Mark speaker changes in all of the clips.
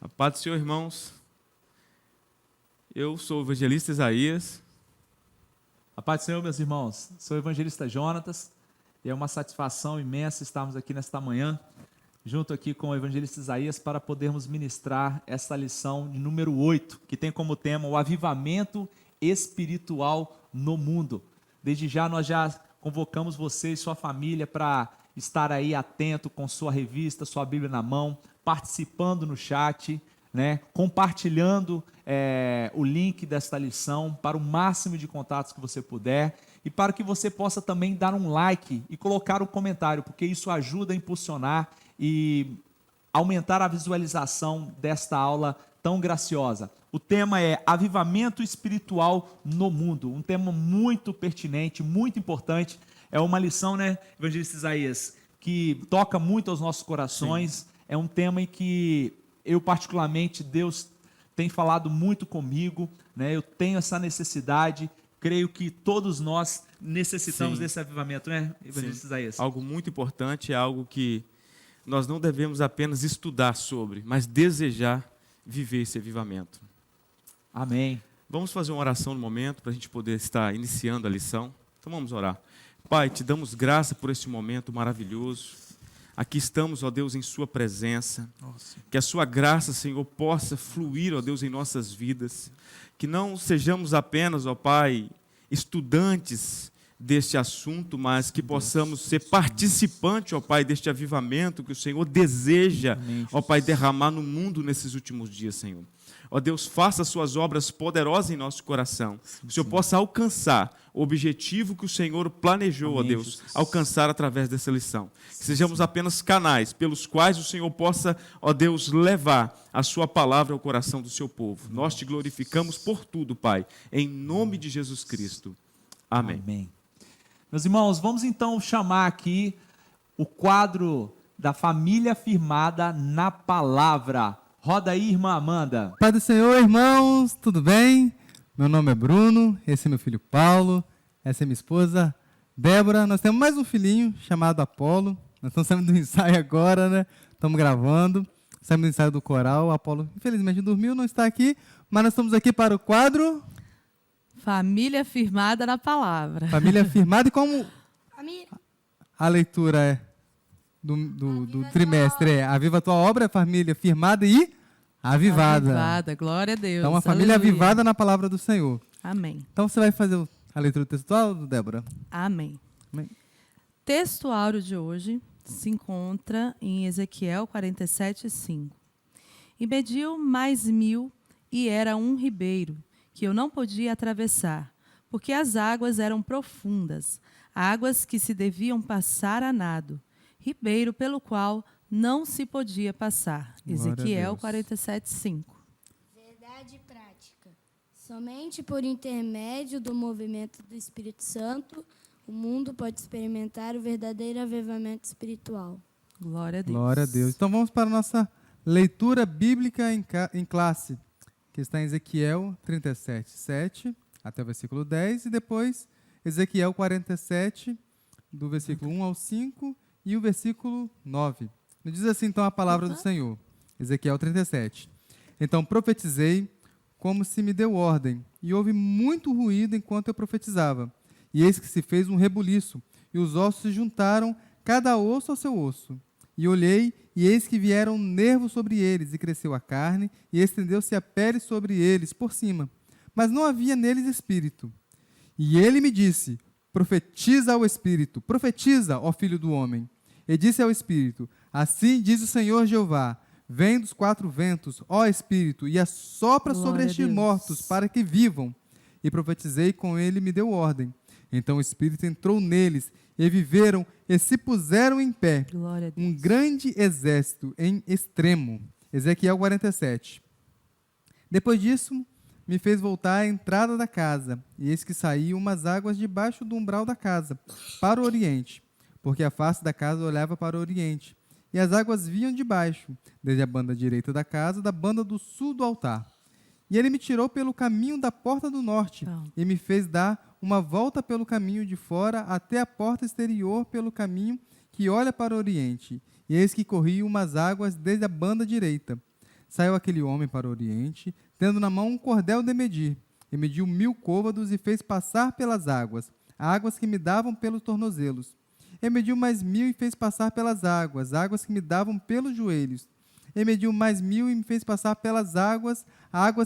Speaker 1: A paz do Senhor, irmãos. Eu sou o evangelista Isaías.
Speaker 2: A paz do Senhor, meus irmãos. Sou o evangelista Jonatas e é uma satisfação imensa estarmos aqui nesta manhã, junto aqui com o evangelista Isaías, para podermos ministrar essa lição de número 8, que tem como tema o avivamento espiritual no mundo. Desde já nós já convocamos você e sua família para estar aí atento com sua revista, sua Bíblia na mão, participando no chat, né, compartilhando o link desta lição para o máximo de contatos que você puder e para que você possa também dar um like e colocar um comentário, porque isso ajuda a impulsionar e aumentar a visualização desta aula tão graciosa. O tema é avivamento espiritual no mundo, um tema muito pertinente, muito importante. É uma lição, né, evangelista Isaías, que toca muito aos nossos corações. Sim. É um tema em que eu, particularmente, Deus tem falado muito comigo, né? Eu tenho essa necessidade, creio que todos nós necessitamos desse avivamento, né, evangelista Isaías?
Speaker 1: Algo muito importante, é algo que nós não devemos apenas estudar sobre, mas desejar viver esse avivamento.
Speaker 2: Amém.
Speaker 1: Vamos fazer uma oração no momento, para a gente poder estar iniciando a lição. Então vamos orar. Pai, te damos graça por este momento maravilhoso. Aqui estamos, ó Deus, em sua presença. Nossa. Que a sua graça, Senhor, possa fluir, ó Deus, em nossas vidas. Que não sejamos apenas, ó Pai, estudantes deste assunto, mas que possamos ser participantes, ó Pai, deste avivamento que o Senhor deseja, ó Pai, derramar no mundo nesses últimos dias, Senhor. Ó Deus, faça as suas obras poderosas em nosso coração. Que o Senhor possa alcançar o objetivo que o Senhor planejou, ó Deus, alcançar através dessa lição. Que sejamos apenas canais pelos quais o Senhor possa, ó Deus, levar a sua palavra ao coração do seu povo. Nós te glorificamos por tudo, Pai, em nome de Jesus Cristo. Amém.
Speaker 2: Amém. Meus irmãos, vamos então chamar aqui o quadro da família firmada na palavra. Roda aí, irmã Amanda.
Speaker 3: Pai do Senhor, irmãos, tudo bem? Meu nome é Bruno, esse é meu filho Paulo, essa é minha esposa Débora. Nós temos mais um filhinho chamado Apolo. Nós estamos saindo do ensaio agora, né? Estamos gravando. Saímos do ensaio do coral. O Apolo, infelizmente, dormiu, não está aqui. Mas nós estamos aqui para o quadro...
Speaker 4: Família firmada na palavra.
Speaker 3: Família firmada. E como a leitura é do trimestre é Aviva a tua obra, família firmada e avivada.
Speaker 4: Avivada, glória a Deus.
Speaker 3: Então, uma família avivada na palavra do Senhor.
Speaker 4: Amém.
Speaker 3: Então, você vai fazer a leitura textual, Débora?
Speaker 4: Amém.
Speaker 3: Amém.
Speaker 4: Texto áureo de hoje se encontra em Ezequiel 47:5. E mediu mais 1000, e era um ribeiro, que eu não podia atravessar, porque as águas eram profundas, águas que se deviam passar a nado, ribeiro pelo qual não se podia passar. Ezequiel 47:5.
Speaker 5: Verdade prática. Somente por intermédio do movimento do Espírito Santo, o mundo pode experimentar o verdadeiro avivamento espiritual.
Speaker 4: Glória a Deus.
Speaker 3: Glória a Deus. Então vamos para a nossa leitura bíblica em classe, que está em Ezequiel 37:7 até o versículo 10, e depois Ezequiel 47, do versículo 1 ao 5 e o versículo 9. Diz assim então a palavra do Senhor, Ezequiel 37. Então profetizei como se me deu ordem, e houve muito ruído enquanto eu profetizava. E eis que se fez um rebuliço, e os ossos se juntaram, cada osso ao seu osso. E olhei, e eis que vieram nervos sobre eles, e cresceu a carne, e estendeu-se a pele sobre eles, por cima. Mas não havia neles espírito. E ele me disse, profetiza ao espírito, profetiza, ó filho do homem. E disse ao espírito, assim diz o Senhor Jeová, vem dos 4 ventos, ó espírito, e assopra sobre estes mortos, para que vivam. E profetizei, com ele me deu ordem. Então o espírito entrou neles, e viveram e se puseram em pé, um grande exército em extremo. Ezequiel 47. Depois disso, me fez voltar à entrada da casa, e eis que saíam umas águas debaixo do umbral da casa, para o oriente, porque a face da casa olhava para o oriente, e as águas vinham de baixo, desde a banda direita da casa, da banda do sul do altar. E ele me tirou pelo caminho da porta do norte, e me fez dar uma volta pelo caminho de fora até a porta exterior pelo caminho que olha para o oriente. E eis que corriam umas águas desde a banda direita. saiu aquele homem para o oriente, tendo na mão um cordel de medir, e mediu 1000 côvados e fez passar pelas águas que me davam pelos tornozelos. E mediu mais 1000 e fez passar pelas águas que me davam pelos joelhos. E mediu mais 1000 e me fez passar pelas águas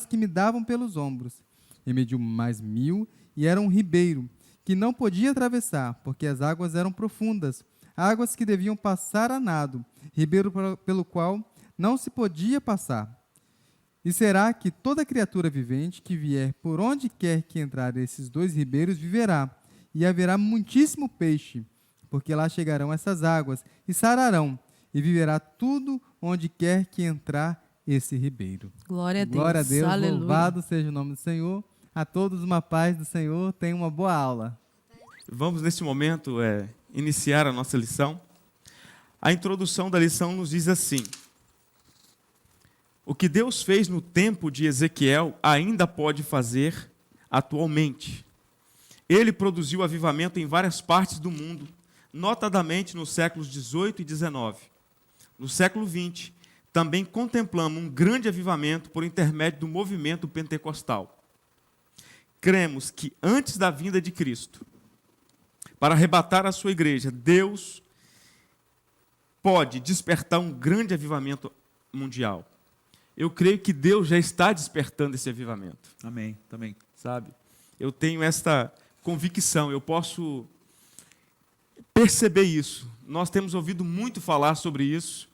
Speaker 3: que me davam pelos ombros. E mediu mais 1000 e era um ribeiro, que não podia atravessar, porque as águas eram profundas, águas que deviam passar a nado, ribeiro pelo qual não se podia passar. E será que toda criatura vivente que vier por onde quer que entrar esses 2 ribeiros viverá, e haverá muitíssimo peixe, porque lá chegarão essas águas, e sararão, e viverá tudo onde quer que entrar esse ribeiro.
Speaker 4: Glória a Deus.
Speaker 3: Glória a Deus,
Speaker 4: Aleluia.
Speaker 3: louvado seja o nome do Senhor. A todos uma paz do Senhor, tenham uma boa aula.
Speaker 1: Vamos, neste momento, iniciar a nossa lição. A introdução da lição nos diz assim: o que Deus fez no tempo de Ezequiel ainda pode fazer atualmente. Ele produziu avivamento em várias partes do mundo, notadamente nos séculos 18 e 19. No século 20, também contemplamos um grande avivamento por intermédio do movimento pentecostal. Cremos que antes da vinda de Cristo, para arrebatar a sua igreja, Deus pode despertar um grande avivamento mundial. Eu creio que Deus já está despertando esse avivamento.
Speaker 2: Amém, também.
Speaker 1: Sabe? Eu tenho esta convicção, eu posso perceber isso. Nós temos ouvido muito falar sobre isso,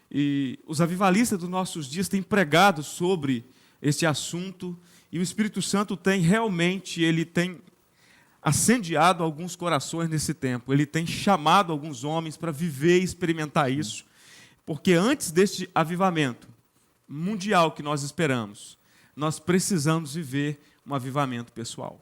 Speaker 1: e os avivalistas dos nossos dias têm pregado sobre este assunto, e o Espírito Santo ele tem acendiado alguns corações nesse tempo, ele tem chamado alguns homens para viver e experimentar isso, porque antes deste avivamento mundial que nós esperamos, nós precisamos viver um avivamento pessoal.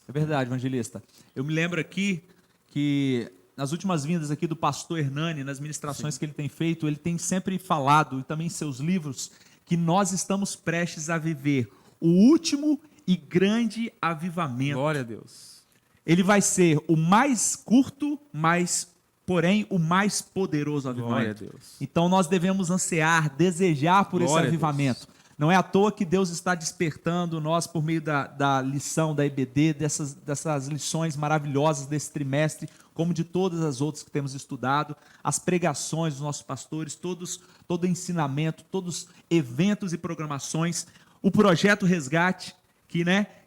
Speaker 2: É verdade, evangelista. Eu me lembro aqui que nas últimas vindas aqui do pastor Hernani, nas ministrações que ele tem feito, ele tem sempre falado, e também em seus livros, que nós estamos prestes a viver o último e grande avivamento.
Speaker 1: Glória a Deus.
Speaker 2: Ele vai ser o mais curto, porém o mais poderoso avivamento.
Speaker 1: Glória a Deus.
Speaker 2: Então nós devemos ansiar, desejar por
Speaker 1: Glória a
Speaker 2: esse avivamento. Não é à toa que Deus está despertando nós por meio da lição da IBD, dessas lições maravilhosas desse trimestre, como de todas as outras que temos estudado, as pregações dos nossos pastores, todo ensinamento, todos eventos e programações, o projeto Resgate, que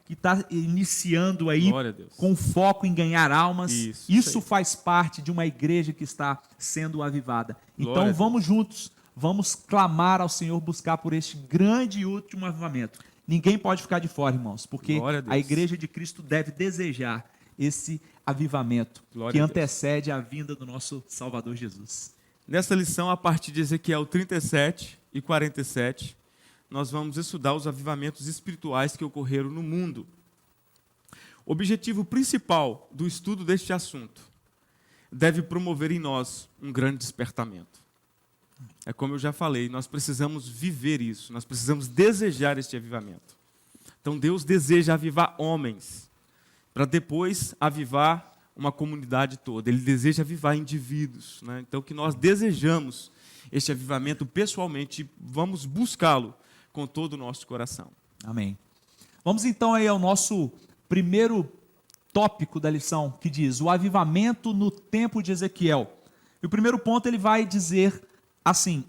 Speaker 2: está iniciando aí com foco em ganhar almas. Isso faz parte de uma igreja que está sendo avivada. Então vamos juntos. Vamos clamar ao Senhor, buscar por este grande e último avivamento. Ninguém pode ficar de fora, irmãos, porque a igreja de Cristo deve desejar esse avivamento que antecede a vinda do nosso Salvador Jesus.
Speaker 1: Nessa lição, a partir de Ezequiel 37 e 47, nós vamos estudar os avivamentos espirituais que ocorreram no mundo. O objetivo principal do estudo deste assunto deve promover em nós um grande despertamento. É como eu já falei, nós precisamos viver isso, nós precisamos desejar este avivamento. Então Deus deseja avivar homens, para depois avivar uma comunidade toda. Ele deseja avivar indivíduos, né? Então que nós desejamos este avivamento pessoalmente, vamos buscá-lo com todo o nosso coração.
Speaker 2: Amém. Vamos então aí ao nosso primeiro tópico da lição, que diz o avivamento no tempo de Ezequiel. E o primeiro ponto ele vai dizer assim: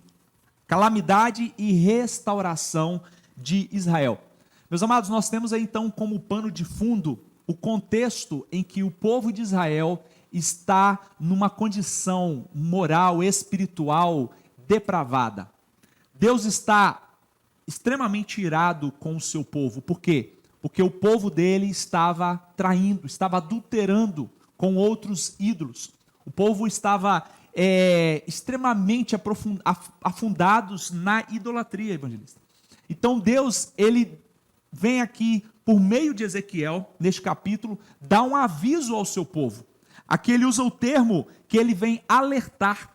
Speaker 2: calamidade e restauração de Israel. Meus amados, nós temos aí então como pano de fundo o contexto em que o povo de Israel está numa condição moral, espiritual depravada. Deus está extremamente irado com o seu povo. Por quê? Porque o povo dele estava traindo, estava adulterando com outros ídolos. O povo estava extremamente afundados na idolatria, evangelista. Então Deus, ele vem aqui, por meio de Ezequiel, neste capítulo, dar um aviso ao seu povo. Aqui ele usa o termo que ele vem alertar.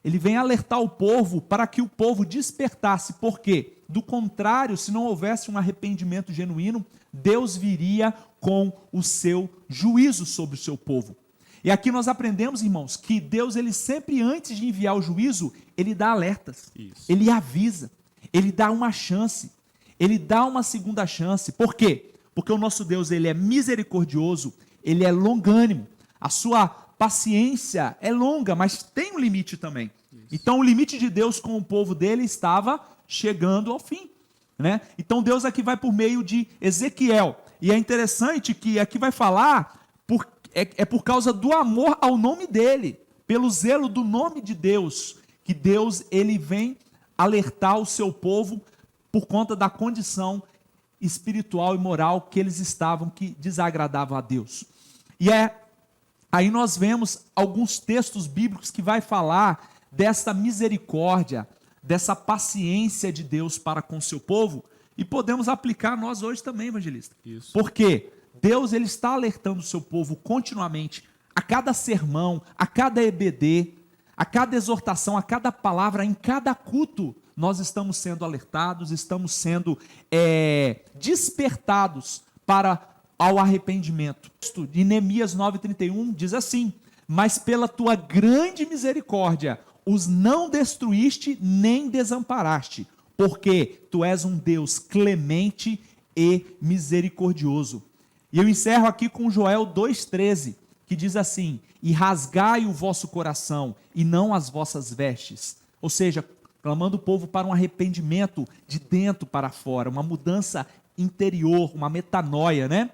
Speaker 2: Ele vem alertar o povo para que o povo despertasse. Por quê? Do contrário, se não houvesse um arrependimento genuíno, Deus viria com o seu juízo sobre o seu povo. E aqui nós aprendemos, irmãos, que Deus, ele sempre antes de enviar o juízo, ele dá alertas. Isso. Ele avisa. Ele dá uma chance. Ele dá uma segunda chance. Por quê? Porque o nosso Deus, ele é misericordioso, ele é longânimo. A sua paciência é longa, mas tem um limite também. Então, o limite de Deus com o povo dele estava chegando ao fim, né? Então, Deus aqui vai por meio de Ezequiel. E é interessante que aqui vai falar, por causa do amor ao nome dele, pelo zelo do nome de Deus, que Deus ele vem alertar o seu povo por conta da condição espiritual e moral que eles estavam, que desagradava a Deus. E aí nós vemos alguns textos bíblicos que vai falar dessa misericórdia, dessa paciência de Deus para com o seu povo, e podemos aplicar nós hoje também, evangelista.
Speaker 1: Isso.
Speaker 2: Porque Deus ele está alertando o seu povo continuamente, a cada sermão, a cada EBD, a cada exortação, a cada palavra, em cada culto, nós estamos sendo alertados, estamos sendo despertados ao arrependimento. De Neemias 9,31 diz assim: mas pela tua grande misericórdia os não destruíste nem desamparaste, porque tu és um Deus clemente e misericordioso. E eu encerro aqui com Joel 2,13, que diz assim: e rasgai o vosso coração e não as vossas vestes. Ou seja, clamando o povo para um arrependimento de dentro para fora, uma mudança interior, uma metanoia, né?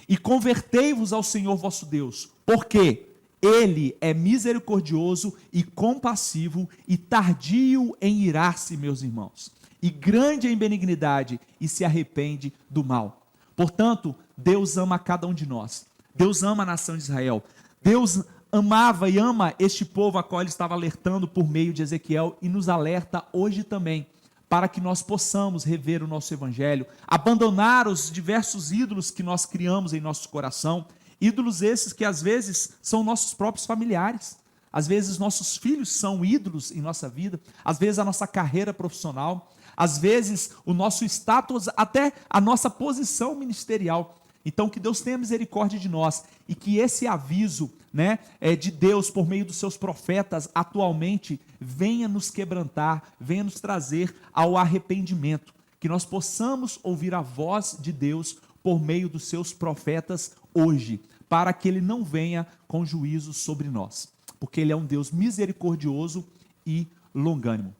Speaker 2: E convertei-vos ao Senhor vosso Deus, porque Ele é misericordioso e compassivo e tardio em irar-se, meus irmãos, e grande em benignidade e se arrepende do mal. Portanto, Deus ama cada um de nós. Deus ama a nação de Israel. Deus amava e ama este povo a qual ele estava alertando por meio de Ezequiel e nos alerta hoje também, para que nós possamos rever o nosso evangelho, abandonar os diversos ídolos que nós criamos em nosso coração, ídolos esses que às vezes são nossos próprios familiares, às vezes nossos filhos são ídolos em nossa vida, às vezes a nossa carreira profissional, às vezes o nosso status, até a nossa posição ministerial. Então, que Deus tenha misericórdia de nós e que esse aviso, né, de Deus por meio dos seus profetas atualmente venha nos quebrantar, venha nos trazer ao arrependimento, que nós possamos ouvir a voz de Deus por meio dos seus profetas hoje, para que ele não venha com juízo sobre nós, porque ele é um Deus misericordioso e longânimo.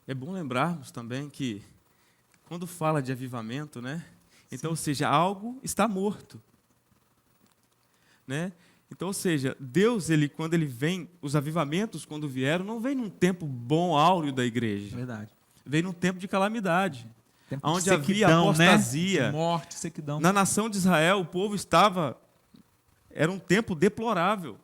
Speaker 1: É bom lembrarmos também que quando fala de avivamento, né? Então, ou seja, algo está morto, né? Então, ou seja, Deus, quando ele vem, os avivamentos, quando vieram, não vem num tempo bom, áureo da igreja.
Speaker 2: Verdade.
Speaker 1: Vem num tempo de calamidade,
Speaker 2: Tempo
Speaker 1: onde
Speaker 2: de
Speaker 1: havia
Speaker 2: sequidão,
Speaker 1: apostasia.
Speaker 2: né? De morte, sequidão.
Speaker 1: Na nação de Israel, o povo era um tempo deplorável.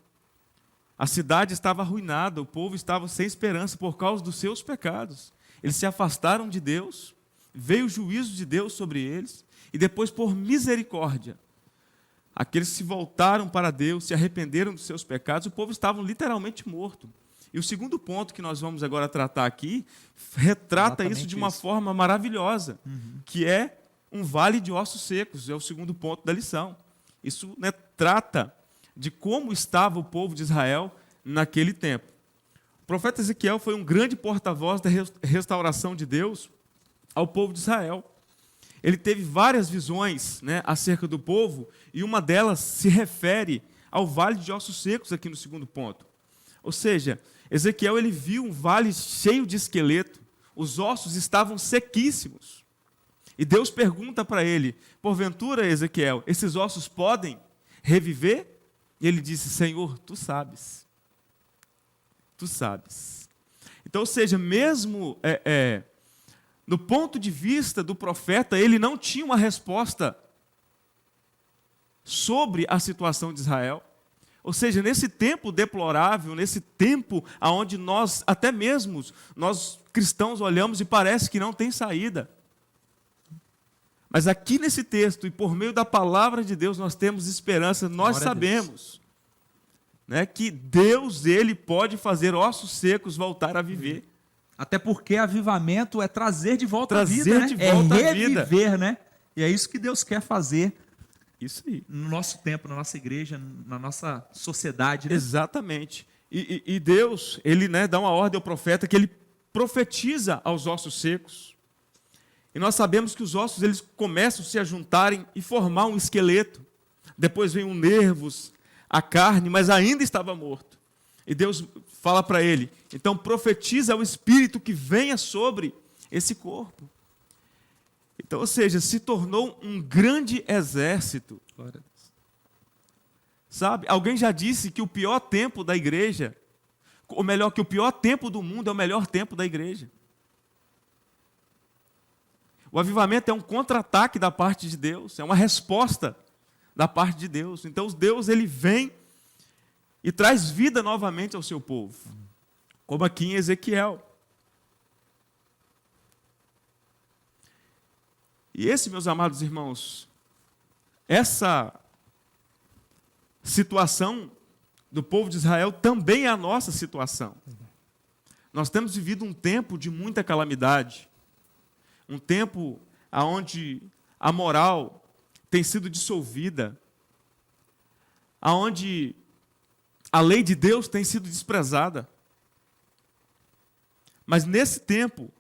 Speaker 1: A cidade estava arruinada, o povo estava sem esperança por causa dos seus pecados. Eles se afastaram de Deus, veio o juízo de Deus sobre eles, e depois, por misericórdia, aqueles que se voltaram para Deus, se arrependeram dos seus pecados, o povo estava literalmente morto. E o segundo ponto que nós vamos agora tratar aqui, retrata
Speaker 2: Exatamente
Speaker 1: isso de uma forma maravilhosa, que é um vale de ossos secos, é o segundo ponto da lição. Isso, né, trata de como estava o povo de Israel naquele tempo. O profeta Ezequiel foi um grande porta-voz da restauração de Deus ao povo de Israel. Ele teve várias visões, né, acerca do povo, e uma delas se refere ao vale de ossos secos, aqui no segundo ponto. Ou seja, Ezequiel ele viu um vale cheio de esqueleto, os ossos estavam sequíssimos. E Deus pergunta para ele: porventura, Ezequiel, esses ossos podem reviver? E ele disse: Senhor, tu sabes. Tu sabes. Então, ou seja, mesmo no ponto de vista do profeta, ele não tinha uma resposta sobre a situação de Israel. Ou seja, nesse tempo deplorável, nesse tempo onde nós, até mesmo, nós cristãos olhamos e parece que não tem saída. Mas aqui nesse texto, e por meio da palavra de Deus, nós temos esperança, nós sabemos, né, que Deus, ele pode fazer ossos secos voltar a viver.
Speaker 2: Até porque avivamento é trazer de volta a vida,
Speaker 1: Trazer
Speaker 2: né?
Speaker 1: de volta a vida.
Speaker 2: Reviver, né? E é isso que Deus quer fazer
Speaker 1: Isso aí.
Speaker 2: no nosso tempo, na nossa igreja, na nossa sociedade, né?
Speaker 1: Exatamente. E Deus, ele, né, dá uma ordem ao profeta que ele profetiza aos ossos secos. E nós sabemos que os ossos eles começam a se juntarem e formar um esqueleto. Depois vem os nervos, a carne, mas ainda estava morto. E Deus fala para ele, então profetiza ao Espírito que venha sobre esse corpo. Então, ou seja, se tornou um grande exército.
Speaker 2: Glória a Deus.
Speaker 1: Sabe? Alguém já disse que o pior tempo da igreja, ou melhor, que o pior tempo do mundo é o melhor tempo da igreja. O avivamento é um contra-ataque da parte de Deus, é uma resposta da parte de Deus. Então, Deus ele vem e traz vida novamente ao seu povo, como aqui em Ezequiel. E esse, meus amados irmãos, essa situação do povo de Israel também é a nossa situação. Nós temos vivido um tempo de muita calamidade, um tempo onde a moral tem sido dissolvida, onde a lei de Deus tem sido desprezada. Mas nesse tempo,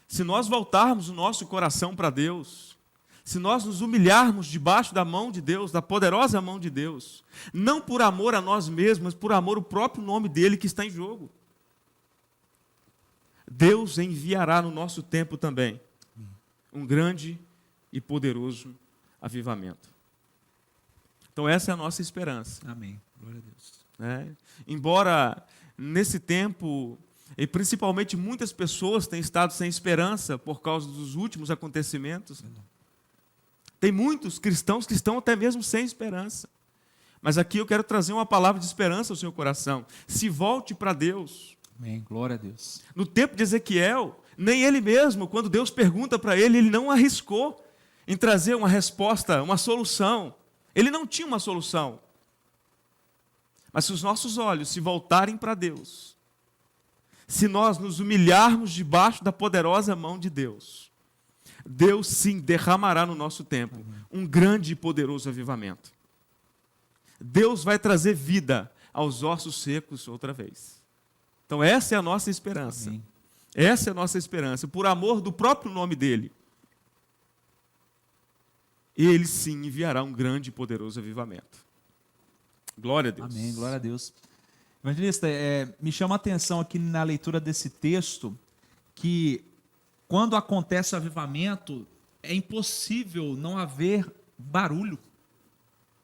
Speaker 1: se nós voltarmos o nosso coração para Deus, se nós nos humilharmos debaixo da mão de Deus, da poderosa mão de Deus, não por amor a nós mesmos, mas por amor ao próprio nome dele que está em jogo, Deus enviará no nosso tempo também um grande e poderoso avivamento. Então essa é a nossa esperança.
Speaker 2: Amém. Glória a Deus.
Speaker 1: Embora nesse tempo, e principalmente muitas pessoas têm estado sem esperança por causa dos últimos acontecimentos, tem muitos cristãos que estão até mesmo sem esperança. Mas aqui eu quero trazer uma palavra de esperança ao seu coração. Se volte para Deus.
Speaker 2: Amém. Glória a Deus.
Speaker 1: No tempo de Ezequiel, nem ele mesmo, quando Deus pergunta para ele, ele não arriscou em trazer uma resposta, uma solução. Ele não tinha uma solução. Mas se os nossos olhos se voltarem para Deus, se nós nos humilharmos debaixo da poderosa mão de Deus, Deus sim derramará no nosso tempo um grande e poderoso avivamento. Deus vai trazer vida aos ossos secos outra vez. Então essa é a nossa esperança.
Speaker 2: Amém.
Speaker 1: Essa é a nossa esperança, por amor do próprio nome dele. Ele sim enviará um grande e poderoso avivamento. Glória a Deus.
Speaker 2: Amém, glória a Deus. Evangelista, me chama a atenção aqui na leitura desse texto que quando acontece o avivamento é impossível não haver barulho,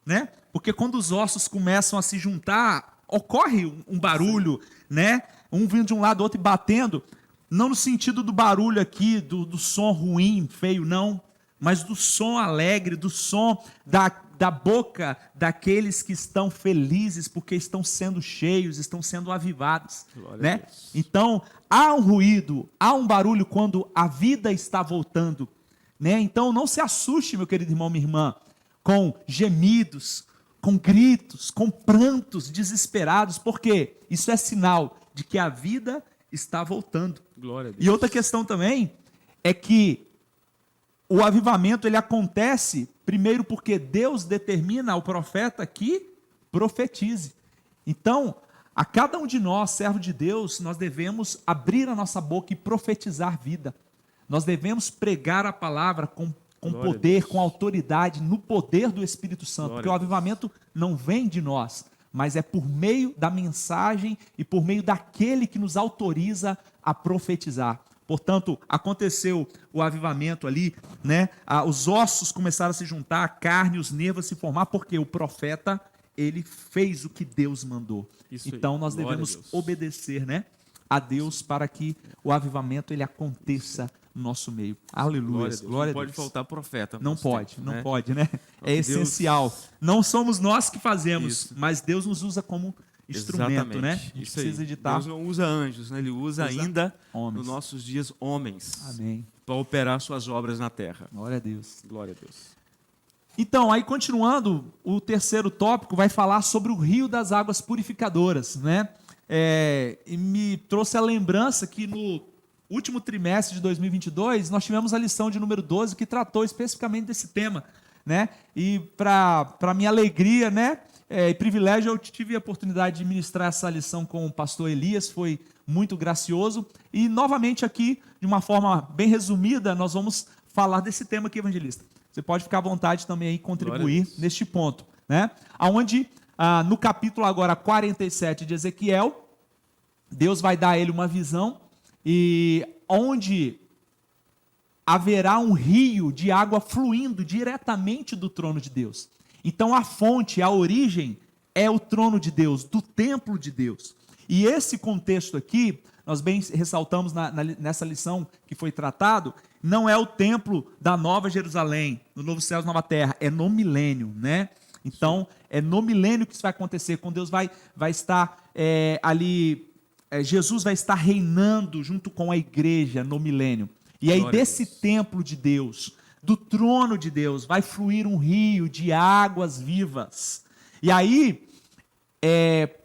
Speaker 2: né? Porque quando os ossos começam a se juntar, ocorre um barulho, né? Um vindo de um lado, outro e batendo, não no sentido do barulho aqui, do som ruim, feio, não, mas do som alegre, do som da boca daqueles que estão felizes porque estão sendo cheios, estão sendo avivados, né? Então, há um ruído, há um barulho quando a vida está voltando, né? Então, não se assuste, meu querido irmão, minha irmã, com gemidos, com gritos, com prantos desesperados, porque isso é sinal de que a vida está voltando.
Speaker 1: Glória a Deus.
Speaker 2: E outra questão também é que o avivamento ele acontece primeiro porque Deus determina ao profeta que profetize. Então, a cada um de nós, servo de Deus, nós devemos abrir a nossa boca e profetizar vida. Nós devemos pregar a palavra com poder, com autoridade, no poder do Espírito Santo. Porque o avivamento não vem de nós, mas é por meio da mensagem e por meio daquele que nos autoriza a profetizar. Portanto, aconteceu o avivamento ali, né? Os ossos começaram a se juntar, a carne, os nervos a se formar, porque o profeta, ele fez o que Deus mandou. Então, nós devemos obedecer, né, a Deus para que o avivamento ele aconteça no nosso meio. Aleluia. Glória a Deus.
Speaker 1: Não pode faltar profeta.
Speaker 2: Não pode, não pode, né? É essencial. Não somos nós que fazemos, mas Deus nos usa como instrumento, né? A gente precisa editar.
Speaker 1: Deus não usa anjos, né? Ele usa ainda nos nossos dias homens.
Speaker 2: Amém.
Speaker 1: Para operar suas obras na terra.
Speaker 2: Glória a Deus.
Speaker 1: Glória a Deus.
Speaker 2: Então, aí continuando, o terceiro tópico vai falar sobre o rio das águas purificadoras, né? E me trouxe a lembrança que no último trimestre de 2022 nós tivemos a lição de número 12 que tratou especificamente desse tema, né? E para minha alegria, né? privilégio, eu tive a oportunidade de ministrar essa lição com o pastor Elias, foi muito gracioso. E, novamente, aqui, de uma forma bem resumida, nós vamos falar desse tema aqui, evangelista. Você pode ficar à vontade também aí contribuir neste ponto, né? Onde, no capítulo agora 47 de Ezequiel, Deus vai dar a ele uma visão, e onde haverá um rio de água fluindo diretamente do trono de Deus. Então a fonte, a origem é o trono de Deus, do templo de Deus. E esse contexto aqui, nós bem ressaltamos nessa lição que foi tratado, não é o templo da Nova Jerusalém, no Novo Céu e Nova Terra, é no milênio, né? Então, é no milênio que isso vai acontecer, quando Deus vai estar ali, Jesus vai estar reinando junto com a igreja no milênio. E aí desse templo de Deus, do trono de Deus, vai fluir um rio de águas vivas. E aí,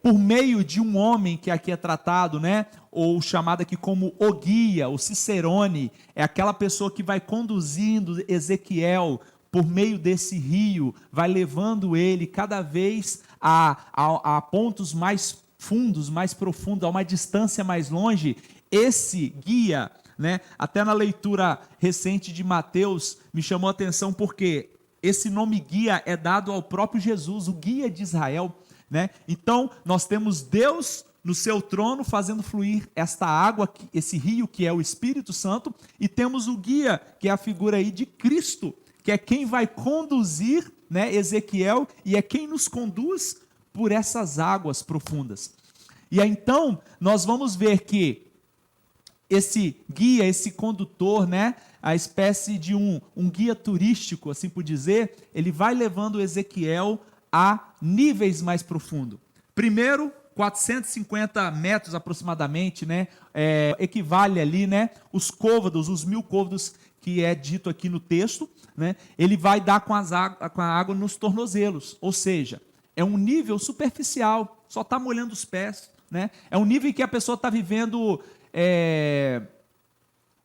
Speaker 2: por meio de um homem que aqui é tratado, né, ou chamado aqui como o guia, o Cicerone, é aquela pessoa que vai conduzindo Ezequiel por meio desse rio, vai levando ele cada vez a pontos mais fundos, mais profundos, a uma distância mais longe. Esse guia, né, até na leitura recente de Mateus, me chamou a atenção porque esse nome guia é dado ao próprio Jesus, o guia de Israel, né? Então, nós temos Deus no seu trono fazendo fluir esta água, esse rio que é o Espírito Santo, e temos o guia, que é a figura aí de Cristo, que é quem vai conduzir, né, Ezequiel, e é quem nos conduz por essas águas profundas. E aí, então, nós vamos ver que esse guia, esse condutor, né, a espécie de um guia turístico, assim por dizer, ele vai levando Ezequiel a níveis mais profundos. Primeiro, 450 metros aproximadamente, né, equivale ali, né, os côvados, os 1000 côvados que é dito aqui no texto, né, ele vai dar com a água nos tornozelos, ou seja, é um nível superficial, só está molhando os pés, né, é um nível em que a pessoa está vivendo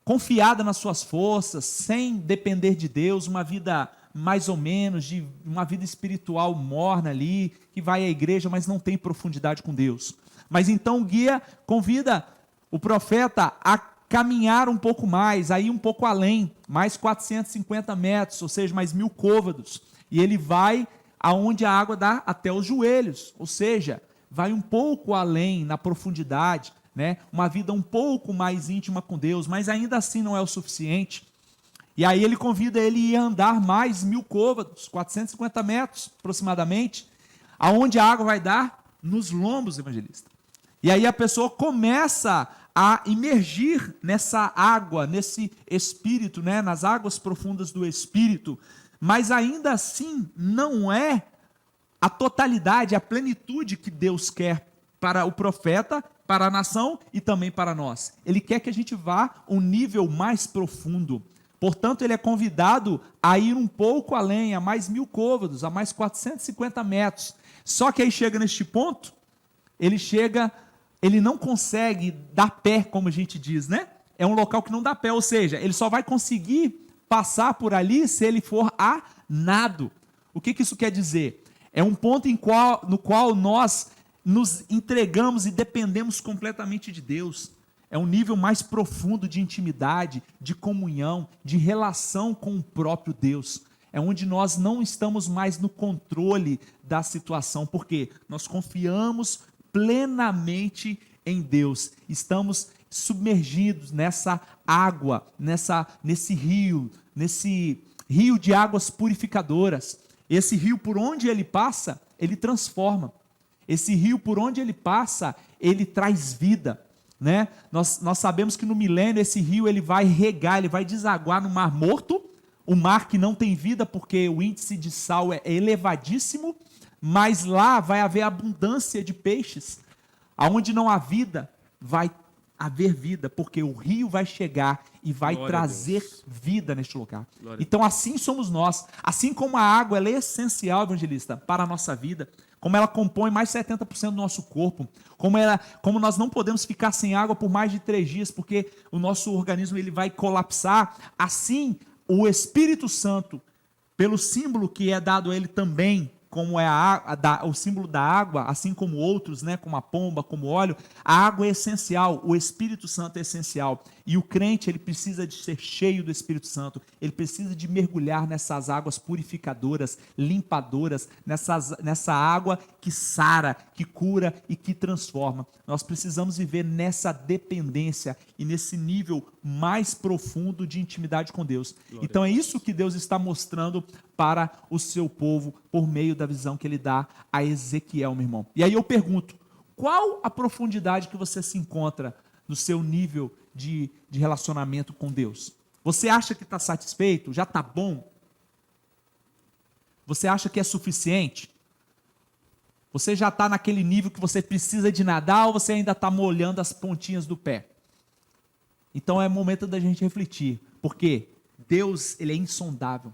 Speaker 2: confiada nas suas forças, sem depender de Deus, uma vida mais ou menos, de uma vida espiritual morna ali, que vai à igreja, mas não tem profundidade com Deus. Mas então o guia convida o profeta a caminhar um pouco mais, a ir um pouco além, mais 450 metros, ou seja, mais 1000 côvados, e ele vai aonde a água dá até os joelhos, ou seja, vai um pouco além na profundidade, né? Uma vida um pouco mais íntima com Deus, mas ainda assim não é o suficiente. E aí ele convida ele a andar mais 1000 côvados, 450 metros aproximadamente, aonde a água vai dar nos lombos, evangelista. E aí a pessoa começa a imergir nessa água, nesse espírito, né? Nas águas profundas do espírito, mas ainda assim não é a totalidade, a plenitude que Deus quer para o profeta, para a nação e também para nós. Ele quer que a gente vá um nível mais profundo. Portanto, ele é convidado a ir um pouco além, a mais 1000 côvados, a mais 450 metros. Só que aí chega neste ponto, ele não consegue dar pé, como a gente diz, né? É um local que não dá pé, ou seja, ele só vai conseguir passar por ali se ele for a nado. O que isso quer dizer? É um ponto no qual nós nos entregamos e dependemos completamente de Deus. É um nível mais profundo de intimidade, de comunhão, de relação com o próprio Deus. É onde nós não estamos mais no controle da situação, porque nós confiamos plenamente em Deus. Estamos submergidos nessa água, nesse rio de águas purificadoras. Esse rio, por onde ele passa, ele transforma. Esse rio, por onde ele passa, ele traz vida, né? Nós sabemos que no milênio esse rio ele vai regar, ele vai desaguar no Mar Morto, o mar que não tem vida porque o índice de sal é elevadíssimo, mas lá vai haver abundância de peixes. Aonde não há vida, vai haver vida, porque o rio vai chegar e vai trazer vida neste lugar. Então assim somos nós, assim como a água ela é essencial, evangelista, para a nossa vida, como ela compõe mais de 70% do nosso corpo, como nós não podemos ficar sem água por mais de 3 dias, porque o nosso organismo ele vai colapsar, assim o Espírito Santo, pelo símbolo que é dado a ele também, como é o símbolo da água, assim como outros, né, como a pomba, como o óleo, a água é essencial, o Espírito Santo é essencial. E o crente, ele precisa de ser cheio do Espírito Santo, ele precisa de mergulhar nessas águas purificadoras, limpadoras, nessa água que sara, que cura e que transforma. Nós precisamos viver nessa dependência e nesse nível mais profundo de intimidade com Deus. Então é isso que Deus está mostrando para o seu povo por meio da visão que ele dá a Ezequiel, meu irmão. E aí eu pergunto, qual a profundidade que você se encontra no seu nível de relacionamento com Deus? Você acha que está satisfeito? Já está bom? Você acha que é suficiente? Você já está naquele nível que você precisa de nadar ou você ainda está molhando as pontinhas do pé? Então é momento da gente refletir, porque Deus, ele é insondável.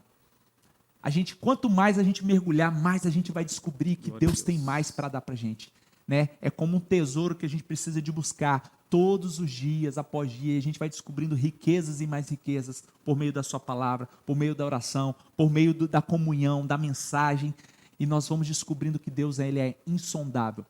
Speaker 2: Quanto mais a gente mergulhar, mais a gente vai descobrir que Deus tem mais para dar para a gente. Né? É como um tesouro que a gente precisa de buscar todos os dias, após dia. A gente vai descobrindo riquezas e mais riquezas por meio da sua palavra, por meio da oração, por meio da comunhão, da mensagem. E nós vamos descobrindo que Deus ele é insondável.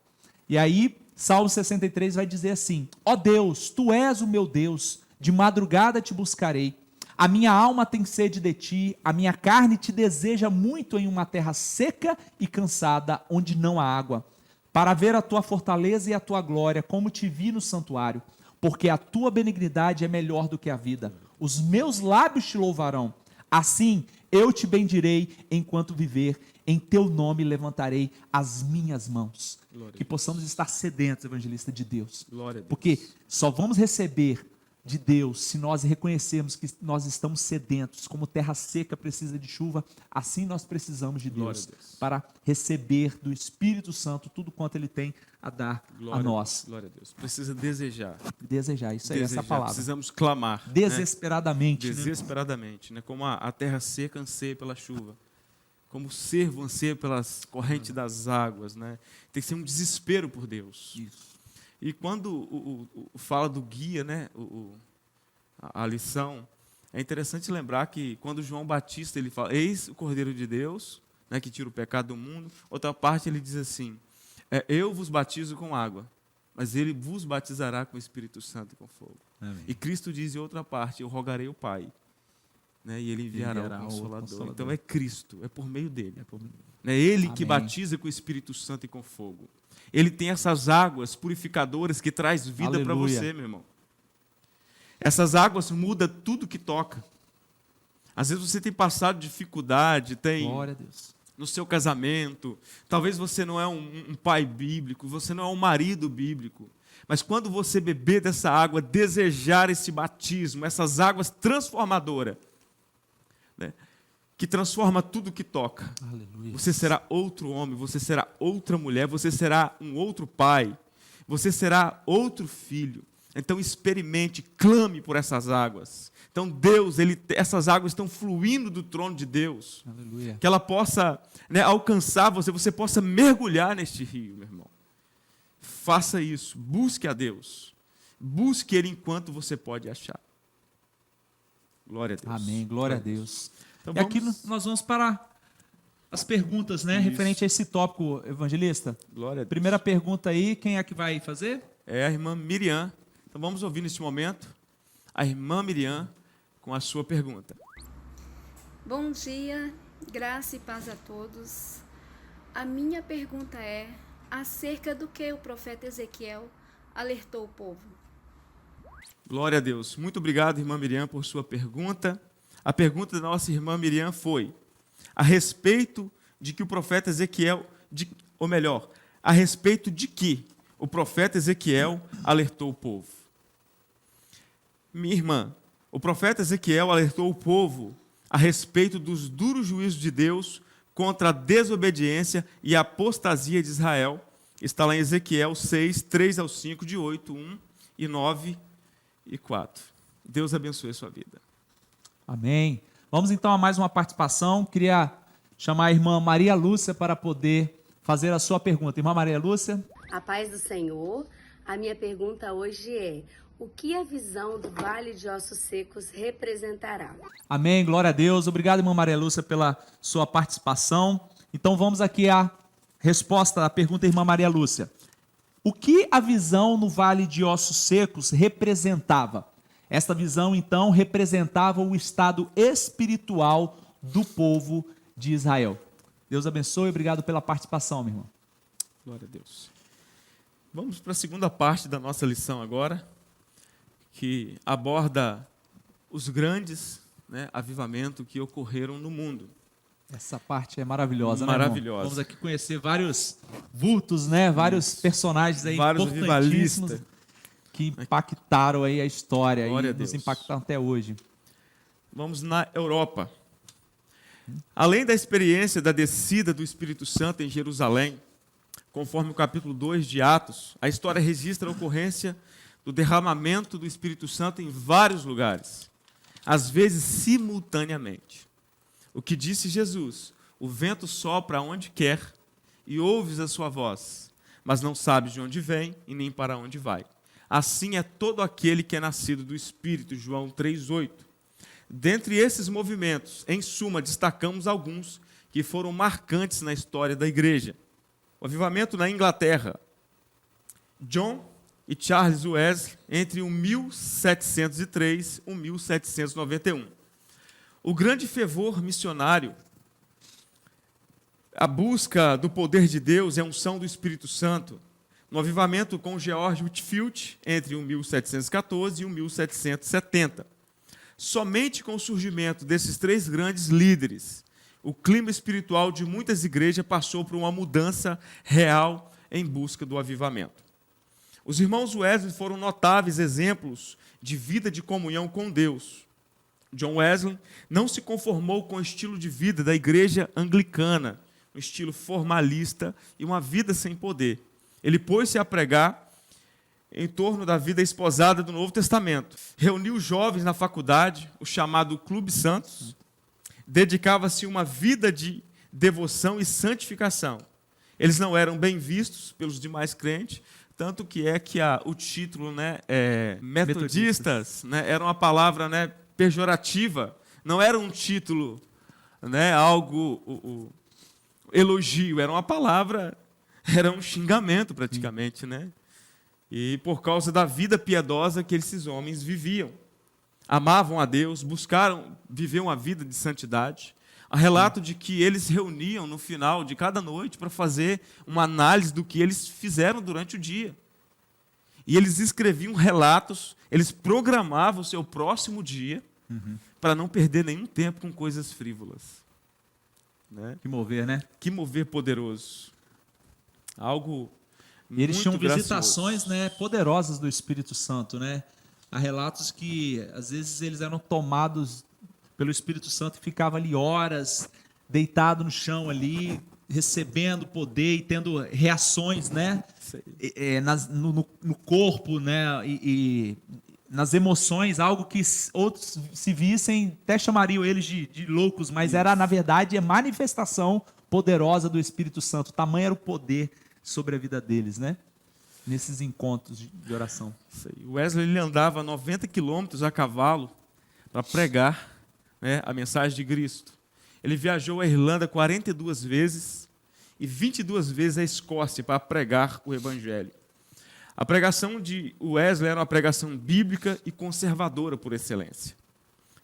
Speaker 2: E aí, Salmo 63 vai dizer assim: ó Deus, tu és o meu Deus, de madrugada te buscarei. A minha alma tem sede de ti, a minha carne te deseja muito em uma terra seca e cansada, onde não há água, para ver a tua fortaleza e a tua glória, como te vi no santuário, porque a tua benignidade é melhor do que a vida. Os meus lábios te louvarão. Assim eu te bendirei enquanto viver, em teu nome levantarei as minhas mãos. Que possamos estar sedentos, evangelista, de Deus. Porque só vamos receber de Deus se nós reconhecermos que nós estamos sedentos, como terra seca precisa de chuva, assim nós precisamos de Deus para receber do Espírito Santo tudo quanto Ele tem a dar a nós.
Speaker 1: Glória a Deus. Precisa desejar.
Speaker 2: Desejar, isso aí, essa palavra.
Speaker 1: Precisamos clamar.
Speaker 2: Desesperadamente.
Speaker 1: Né? Desesperadamente. Né? Como a terra seca anseia pela chuva. Como o servo anseia pelas correntes das águas. Né? Tem que ser um desespero por Deus.
Speaker 2: Isso.
Speaker 1: E quando fala do guia, né, a lição, é interessante lembrar que quando João Batista ele fala, eis o Cordeiro de Deus, né, que tira o pecado do mundo, outra parte ele diz assim, eu vos batizo com água, mas ele vos batizará com o Espírito Santo e com fogo. Amém. E Cristo diz em outra parte, eu rogarei ao Pai, né, e ele enviará o Consolador. Então é Cristo, é por meio dele. É Ele Amém. Que batiza com o Espírito Santo e com fogo. Ele tem essas águas purificadoras que traz vida para você, meu irmão. Essas águas mudam tudo que toca. Às vezes você tem passado dificuldade, tem
Speaker 2: Glória a Deus.
Speaker 1: No seu casamento, talvez você não é um pai bíblico, você não é um marido bíblico, mas quando você beber dessa água, desejar esse batismo, essas águas transformadoras, né? Que transforma tudo que toca. Aleluia. Você será outro homem, você será outra mulher, você será um outro pai, você será outro filho. Então experimente, clame por essas águas. Então Deus, essas águas estão fluindo do trono de Deus. Aleluia. Que ela possa, né, alcançar você possa mergulhar neste rio, meu irmão. Faça isso, busque a Deus. Busque Ele enquanto você pode achar. Glória a Deus.
Speaker 2: Amém, glória a Deus. Então, e aqui nós vamos para as perguntas, né, referente a esse tópico, evangelista.
Speaker 1: Glória a Deus.
Speaker 2: Primeira pergunta aí, quem é que vai fazer?
Speaker 1: É a irmã Miriam. Então vamos ouvir neste momento a irmã Miriam com a sua pergunta.
Speaker 6: Bom dia, graça e paz a todos. A minha pergunta é acerca do que o profeta Ezequiel alertou o povo.
Speaker 1: Glória a Deus. Muito obrigado, irmã Miriam, por sua pergunta. A pergunta da nossa irmã Miriam foi a respeito de que o profeta Ezequiel, a respeito de que o profeta Ezequiel alertou o povo. Minha irmã, o profeta Ezequiel alertou o povo a respeito dos duros juízos de Deus contra a desobediência e a apostasia de Israel. Está lá em Ezequiel 6, 3 ao 5, de 8, 1 e 9 e 4. Deus abençoe a sua vida.
Speaker 2: Amém. Vamos então a mais uma participação. Queria chamar a irmã Maria Lúcia para poder fazer a sua pergunta. Irmã Maria Lúcia.
Speaker 7: A paz do Senhor. A minha pergunta hoje é: o que a visão do Vale de Ossos Secos representará?
Speaker 2: Amém. Glória a Deus. Obrigado, irmã Maria Lúcia, pela sua participação. Então vamos aqui à resposta à pergunta da irmã Maria Lúcia. O que a visão no Vale de Ossos Secos representava? Esta visão, então, representava o estado espiritual do povo de Israel. Deus abençoe e obrigado pela participação, meu irmão.
Speaker 1: Glória a Deus. Vamos para a segunda parte da nossa lição agora, que aborda os grandes, né, avivamentos que ocorreram no mundo.
Speaker 2: Essa parte é maravilhosa,
Speaker 1: Maravilhosa.
Speaker 2: né, irmão? Vamos aqui conhecer vários vultos, né? Vários personagens aí
Speaker 1: Vários
Speaker 2: importantíssimos
Speaker 1: avivalistas
Speaker 2: que impactaram aí a história
Speaker 1: Glória
Speaker 2: e
Speaker 1: a Deus.
Speaker 2: nos impactam até hoje.
Speaker 1: Vamos na Europa. Além da experiência da descida do Espírito Santo em Jerusalém, conforme o capítulo 2 de Atos, a história registra a ocorrência do derramamento do Espírito Santo em vários lugares, às vezes simultaneamente. O que disse Jesus: o vento sopra onde quer e ouves a sua voz, mas não sabes de onde vem e nem para onde vai. Assim é todo aquele que é nascido do Espírito, João 3,8. Dentre esses movimentos, em suma, destacamos alguns que foram marcantes na história da igreja. O avivamento na Inglaterra. John e Charles Wesley, entre 1703 e 1791. O grande fervor missionário, a busca do poder de Deus e a unção do Espírito Santo, no avivamento com George Whitefield, entre 1714 e 1770. Somente com o surgimento desses três grandes líderes, o clima espiritual de muitas igrejas passou por uma mudança real em busca do avivamento. Os irmãos Wesley foram notáveis exemplos de vida de comunhão com Deus. John Wesley não se conformou com o estilo de vida da igreja anglicana, um estilo formalista e uma vida sem poder. Ele pôs-se a pregar em torno da vida esposada do Novo Testamento. Reuniu jovens na faculdade, o chamado Clube Santos. Dedicava-se a uma vida de devoção e santificação. Eles não eram bem vistos pelos demais crentes, tanto que o título, né, metodistas, né, era uma palavra, né, pejorativa, não era um título, né, algo elogio, era uma palavra, era um xingamento praticamente, né? E por causa da vida piedosa que esses homens viviam. Amavam a Deus, buscaram viver uma vida de santidade. Há relato de que eles reuniam no final de cada noite para fazer uma análise do que eles fizeram durante o dia. E eles escreviam relatos, eles programavam o seu próximo dia para não perder nenhum tempo com coisas frívolas. Né?
Speaker 2: Que mover, né?
Speaker 1: Que mover poderoso. Algo
Speaker 2: E eles tinham
Speaker 1: muito
Speaker 2: visitações, né, poderosas do Espírito Santo, né? Há relatos que, às vezes, eles eram tomados pelo Espírito Santo e ficavam ali horas, deitado no chão ali, recebendo poder e tendo reações, né? No corpo, né? E nas emoções, algo que outros se vissem, até chamariam eles de loucos, mas era, na verdade, a manifestação poderosa do Espírito Santo. O tamanho era o poder sobre a vida deles, né? Nesses encontros de oração.
Speaker 1: O Wesley ele andava 90 quilômetros a cavalo para pregar, né, a mensagem de Cristo. Ele viajou à Irlanda 42 vezes e 22 vezes à Escócia para pregar o Evangelho. A pregação de Wesley era uma pregação bíblica e conservadora por excelência.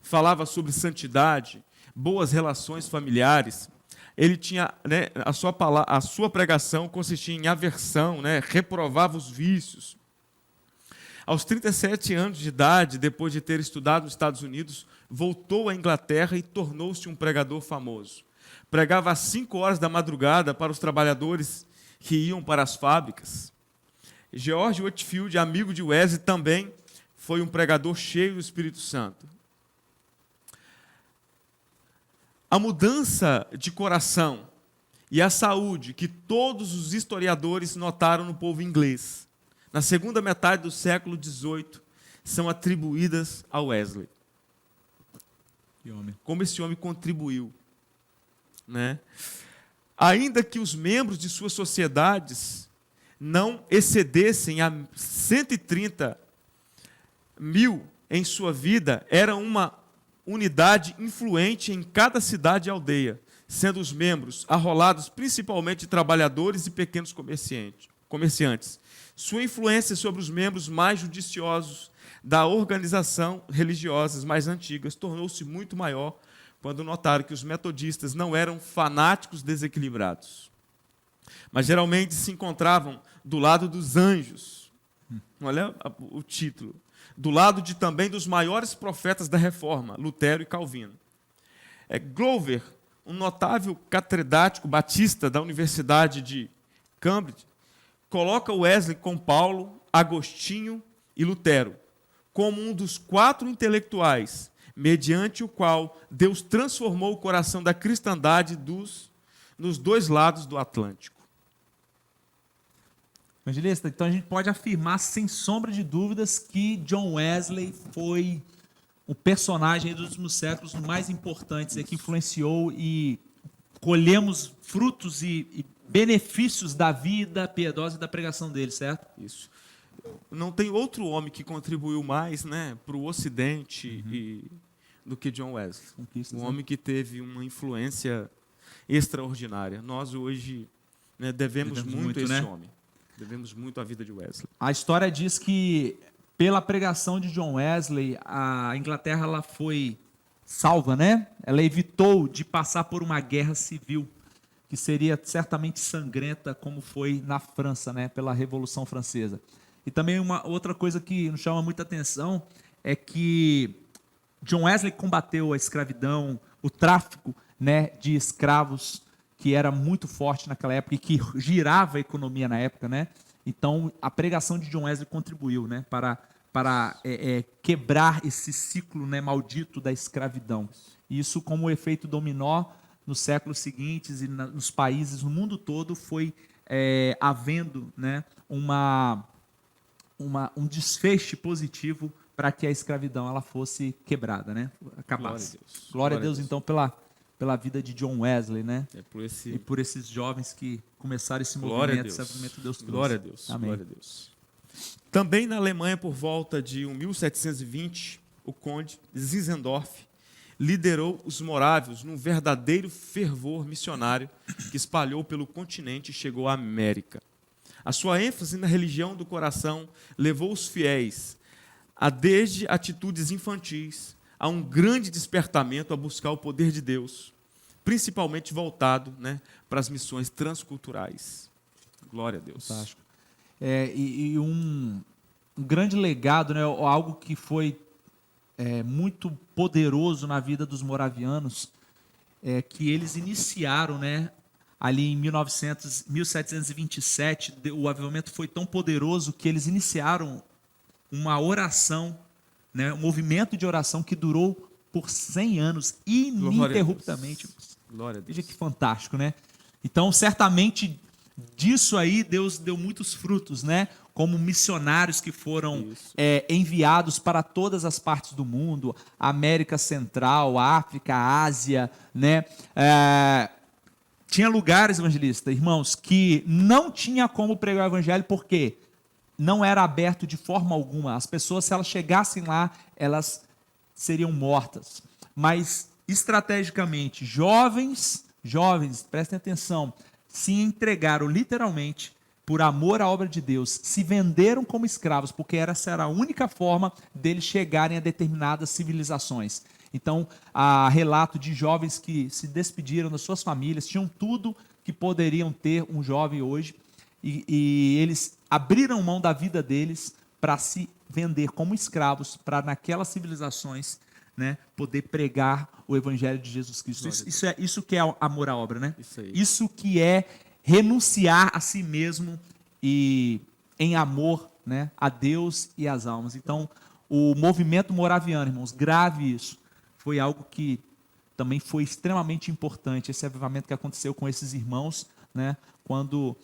Speaker 1: Falava sobre santidade, boas relações familiares. Ele tinha, né, a sua pregação consistia em aversão, né, reprovava os vícios. Aos 37 anos de idade, depois de ter estudado nos Estados Unidos, voltou à Inglaterra e tornou-se um pregador famoso. Pregava às 5 horas da madrugada para os trabalhadores que iam para as fábricas. George Whitefield, amigo de Wesley, também foi um pregador cheio do Espírito Santo. A mudança de coração e a saúde que todos os historiadores notaram no povo inglês, na segunda metade do século XVIII, são atribuídas a Wesley. Como esse homem contribuiu. Né? Ainda que os membros de suas sociedades não excedessem a 130 mil em sua vida, era uma unidade influente em cada cidade e aldeia. sendo os membros arrolados principalmente de trabalhadores e pequenos comerciantes. Sua influência sobre os membros mais judiciosos da organização religiosas mais antigas tornou-se muito maior quando notaram que os metodistas não eram fanáticos desequilibrados, mas geralmente se encontravam do lado dos anjos. Olha o título. Do lado também dos maiores profetas da Reforma, Lutero e Calvino. Glover, um notável catedrático batista da Universidade de Cambridge, coloca Wesley com Paulo, Agostinho e Lutero como um dos 4 intelectuais, mediante o qual Deus transformou o coração da cristandade nos 2 lados do Atlântico.
Speaker 2: Evangelista, então a gente pode afirmar, sem sombra de dúvidas, que John Wesley foi o personagem dos últimos séculos mais importantes, que influenciou e colhemos frutos e benefícios da vida piedosa e da pregação dele, certo?
Speaker 1: Isso. Não tem outro homem que contribuiu mais, né, para o Ocidente do que John Wesley. Um homem que teve uma influência extraordinária. Nós hoje, né, devemos muito a esse homem. Devemos muito à vida de Wesley.
Speaker 2: A história diz que, pela pregação de John Wesley, a Inglaterra ela foi salva, né? Ela evitou de passar por uma guerra civil, que seria certamente sangrenta, como foi na França, né? Pela Revolução Francesa. E também uma outra coisa que nos chama muita atenção é que John Wesley combateu a escravidão, o tráfico, né, de escravos, que era muito forte naquela época e que girava a economia na época, né? Então, a pregação de John Wesley contribuiu, né, para quebrar esse ciclo, né, maldito da escravidão. E isso, como efeito dominó, nos séculos seguintes e nos países, no mundo todo, foi havendo, né, um desfecho positivo para que a escravidão ela fosse quebrada, né? Acabasse. Glória a Deus, então, pela vida de John Wesley, né? E por esses jovens que começaram esse movimento, esse movimento de Deus trouxe.
Speaker 1: Glória a Deus.
Speaker 2: Amém.
Speaker 1: Glória a Deus. Também na Alemanha, por volta de 1720, o conde Zinzendorf liderou os morávios num verdadeiro fervor missionário que espalhou pelo continente e chegou à América. A sua ênfase na religião do coração levou os fiéis desde atitudes infantis a um grande despertamento a buscar o poder de Deus, principalmente voltado, né, para as missões transculturais. Glória a Deus.
Speaker 2: Fantástico. Um grande legado, né, algo que foi muito poderoso na vida dos moravianos, que eles iniciaram, né, ali em 1727, o avivamento foi tão poderoso que eles iniciaram uma oração, né, um movimento de oração que durou por 100 anos, ininterruptamente.
Speaker 1: Glória a Deus.
Speaker 2: Veja que fantástico, né? Então, certamente, disso aí, Deus deu muitos frutos, né? Como missionários que foram enviados para todas as partes do mundo, América Central, África, Ásia, né? Tinha lugares, evangelista, irmãos, que não tinha como pregar o evangelho, porque não era aberto de forma alguma. As pessoas, se elas chegassem lá, elas seriam mortas. Mas, estrategicamente, jovens, prestem atenção, se entregaram literalmente por amor à obra de Deus, se venderam como escravos, porque essa era a única forma deles chegarem a determinadas civilizações. Então, há relato de jovens que se despediram das suas famílias, tinham tudo que poderiam ter um jovem hoje, e eles abriram mão da vida deles para se vender como escravos, para naquelas civilizações, né, poder pregar o evangelho de Jesus Cristo. Isso que é amor à obra, né? Isso que é renunciar a si mesmo e em amor, né, a Deus e às almas. Então, o movimento moraviano, irmãos, grave isso, foi algo que também foi extremamente importante, esse avivamento que aconteceu com esses irmãos, né, quando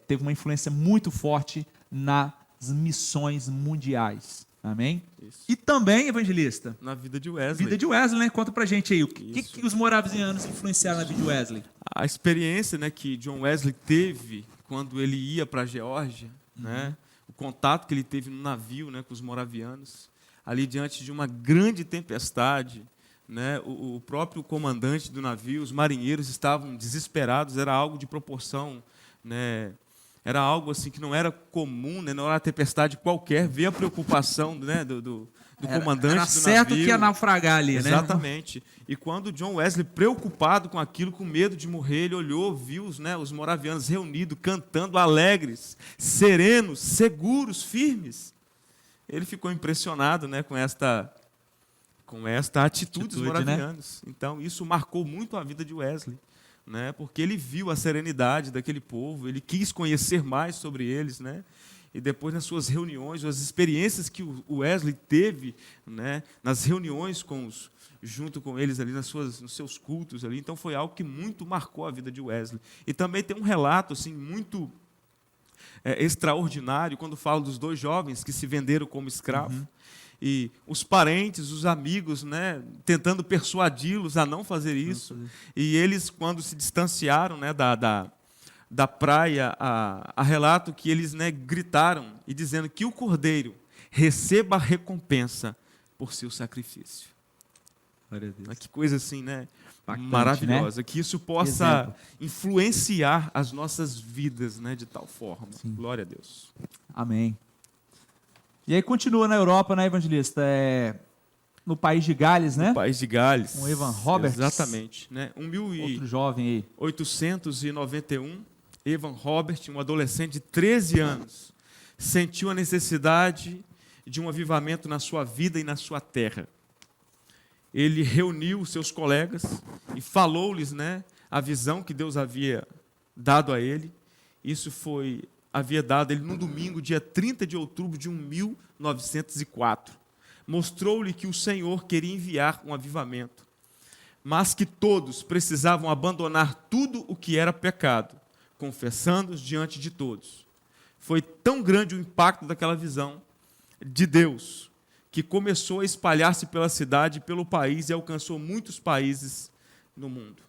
Speaker 2: teve uma influência muito forte nas missões mundiais. Amém?
Speaker 1: Isso.
Speaker 2: E também, evangelista,
Speaker 1: na vida de Wesley.
Speaker 2: Vida de Wesley, né? Conta pra gente aí, o que os moravianos influenciaram na vida de Wesley?
Speaker 1: A experiência, né, que John Wesley teve quando ele ia para a Geórgia, né, o contato que ele teve no navio, né, com os moravianos, ali diante de uma grande tempestade, né? O próprio comandante do navio, os marinheiros estavam desesperados, era algo de proporção, né? Era algo assim que não era comum, né? Não era uma tempestade qualquer, ver a preocupação, né? do comandante
Speaker 2: era
Speaker 1: do
Speaker 2: certo
Speaker 1: navio.
Speaker 2: que ia naufragar ali, né?
Speaker 1: Exatamente. E quando John Wesley, preocupado com aquilo, com medo de morrer, ele olhou, viu os moravianos reunidos, cantando alegres, serenos, seguros, firmes. Ele ficou impressionado, né, com esta atitude dos moravianos. Né? Então, isso marcou muito a vida de Wesley, né, porque ele viu a serenidade daquele povo, ele quis conhecer mais sobre eles, né? E depois, nas suas reuniões, as experiências que o Wesley teve, né, nas reuniões junto com eles ali, nos seus cultos ali, então foi algo que muito marcou a vida de Wesley. E também tem um relato assim muito extraordinário quando fala dos 2 jovens que se venderam como escravos. E os parentes, os amigos, né, tentando persuadi-los a não fazer isso. E eles, quando se distanciaram, né, da praia, a relato que eles, né, gritaram e dizendo que o cordeiro receba a recompensa por seu sacrifício.
Speaker 2: Glória a Deus.
Speaker 1: Que coisa assim, né?
Speaker 2: Impactante,
Speaker 1: maravilhosa,
Speaker 2: né?
Speaker 1: que isso possa influenciar as nossas vidas, né, de tal forma. Sim. Glória a Deus.
Speaker 2: Amém. E aí continua na Europa, né, evangelista? No país de Gales, né?
Speaker 1: No país de Gales.
Speaker 2: Com Evan Roberts.
Speaker 1: Exatamente. Né?
Speaker 2: Outro jovem aí.
Speaker 1: 1891, Evan Roberts, um adolescente de 13 anos, sentiu a necessidade de um avivamento na sua vida e na sua terra. Ele reuniu os seus colegas e falou-lhes, né, a visão que Deus havia dado a ele. Isso havia dado ele no domingo, dia 30 de outubro de 1904. Mostrou-lhe que o Senhor queria enviar um avivamento, mas que todos precisavam abandonar tudo o que era pecado, confessando-os diante de todos. Foi tão grande o impacto daquela visão de Deus, que começou a espalhar-se pela cidade, pelo país, e alcançou muitos países no mundo.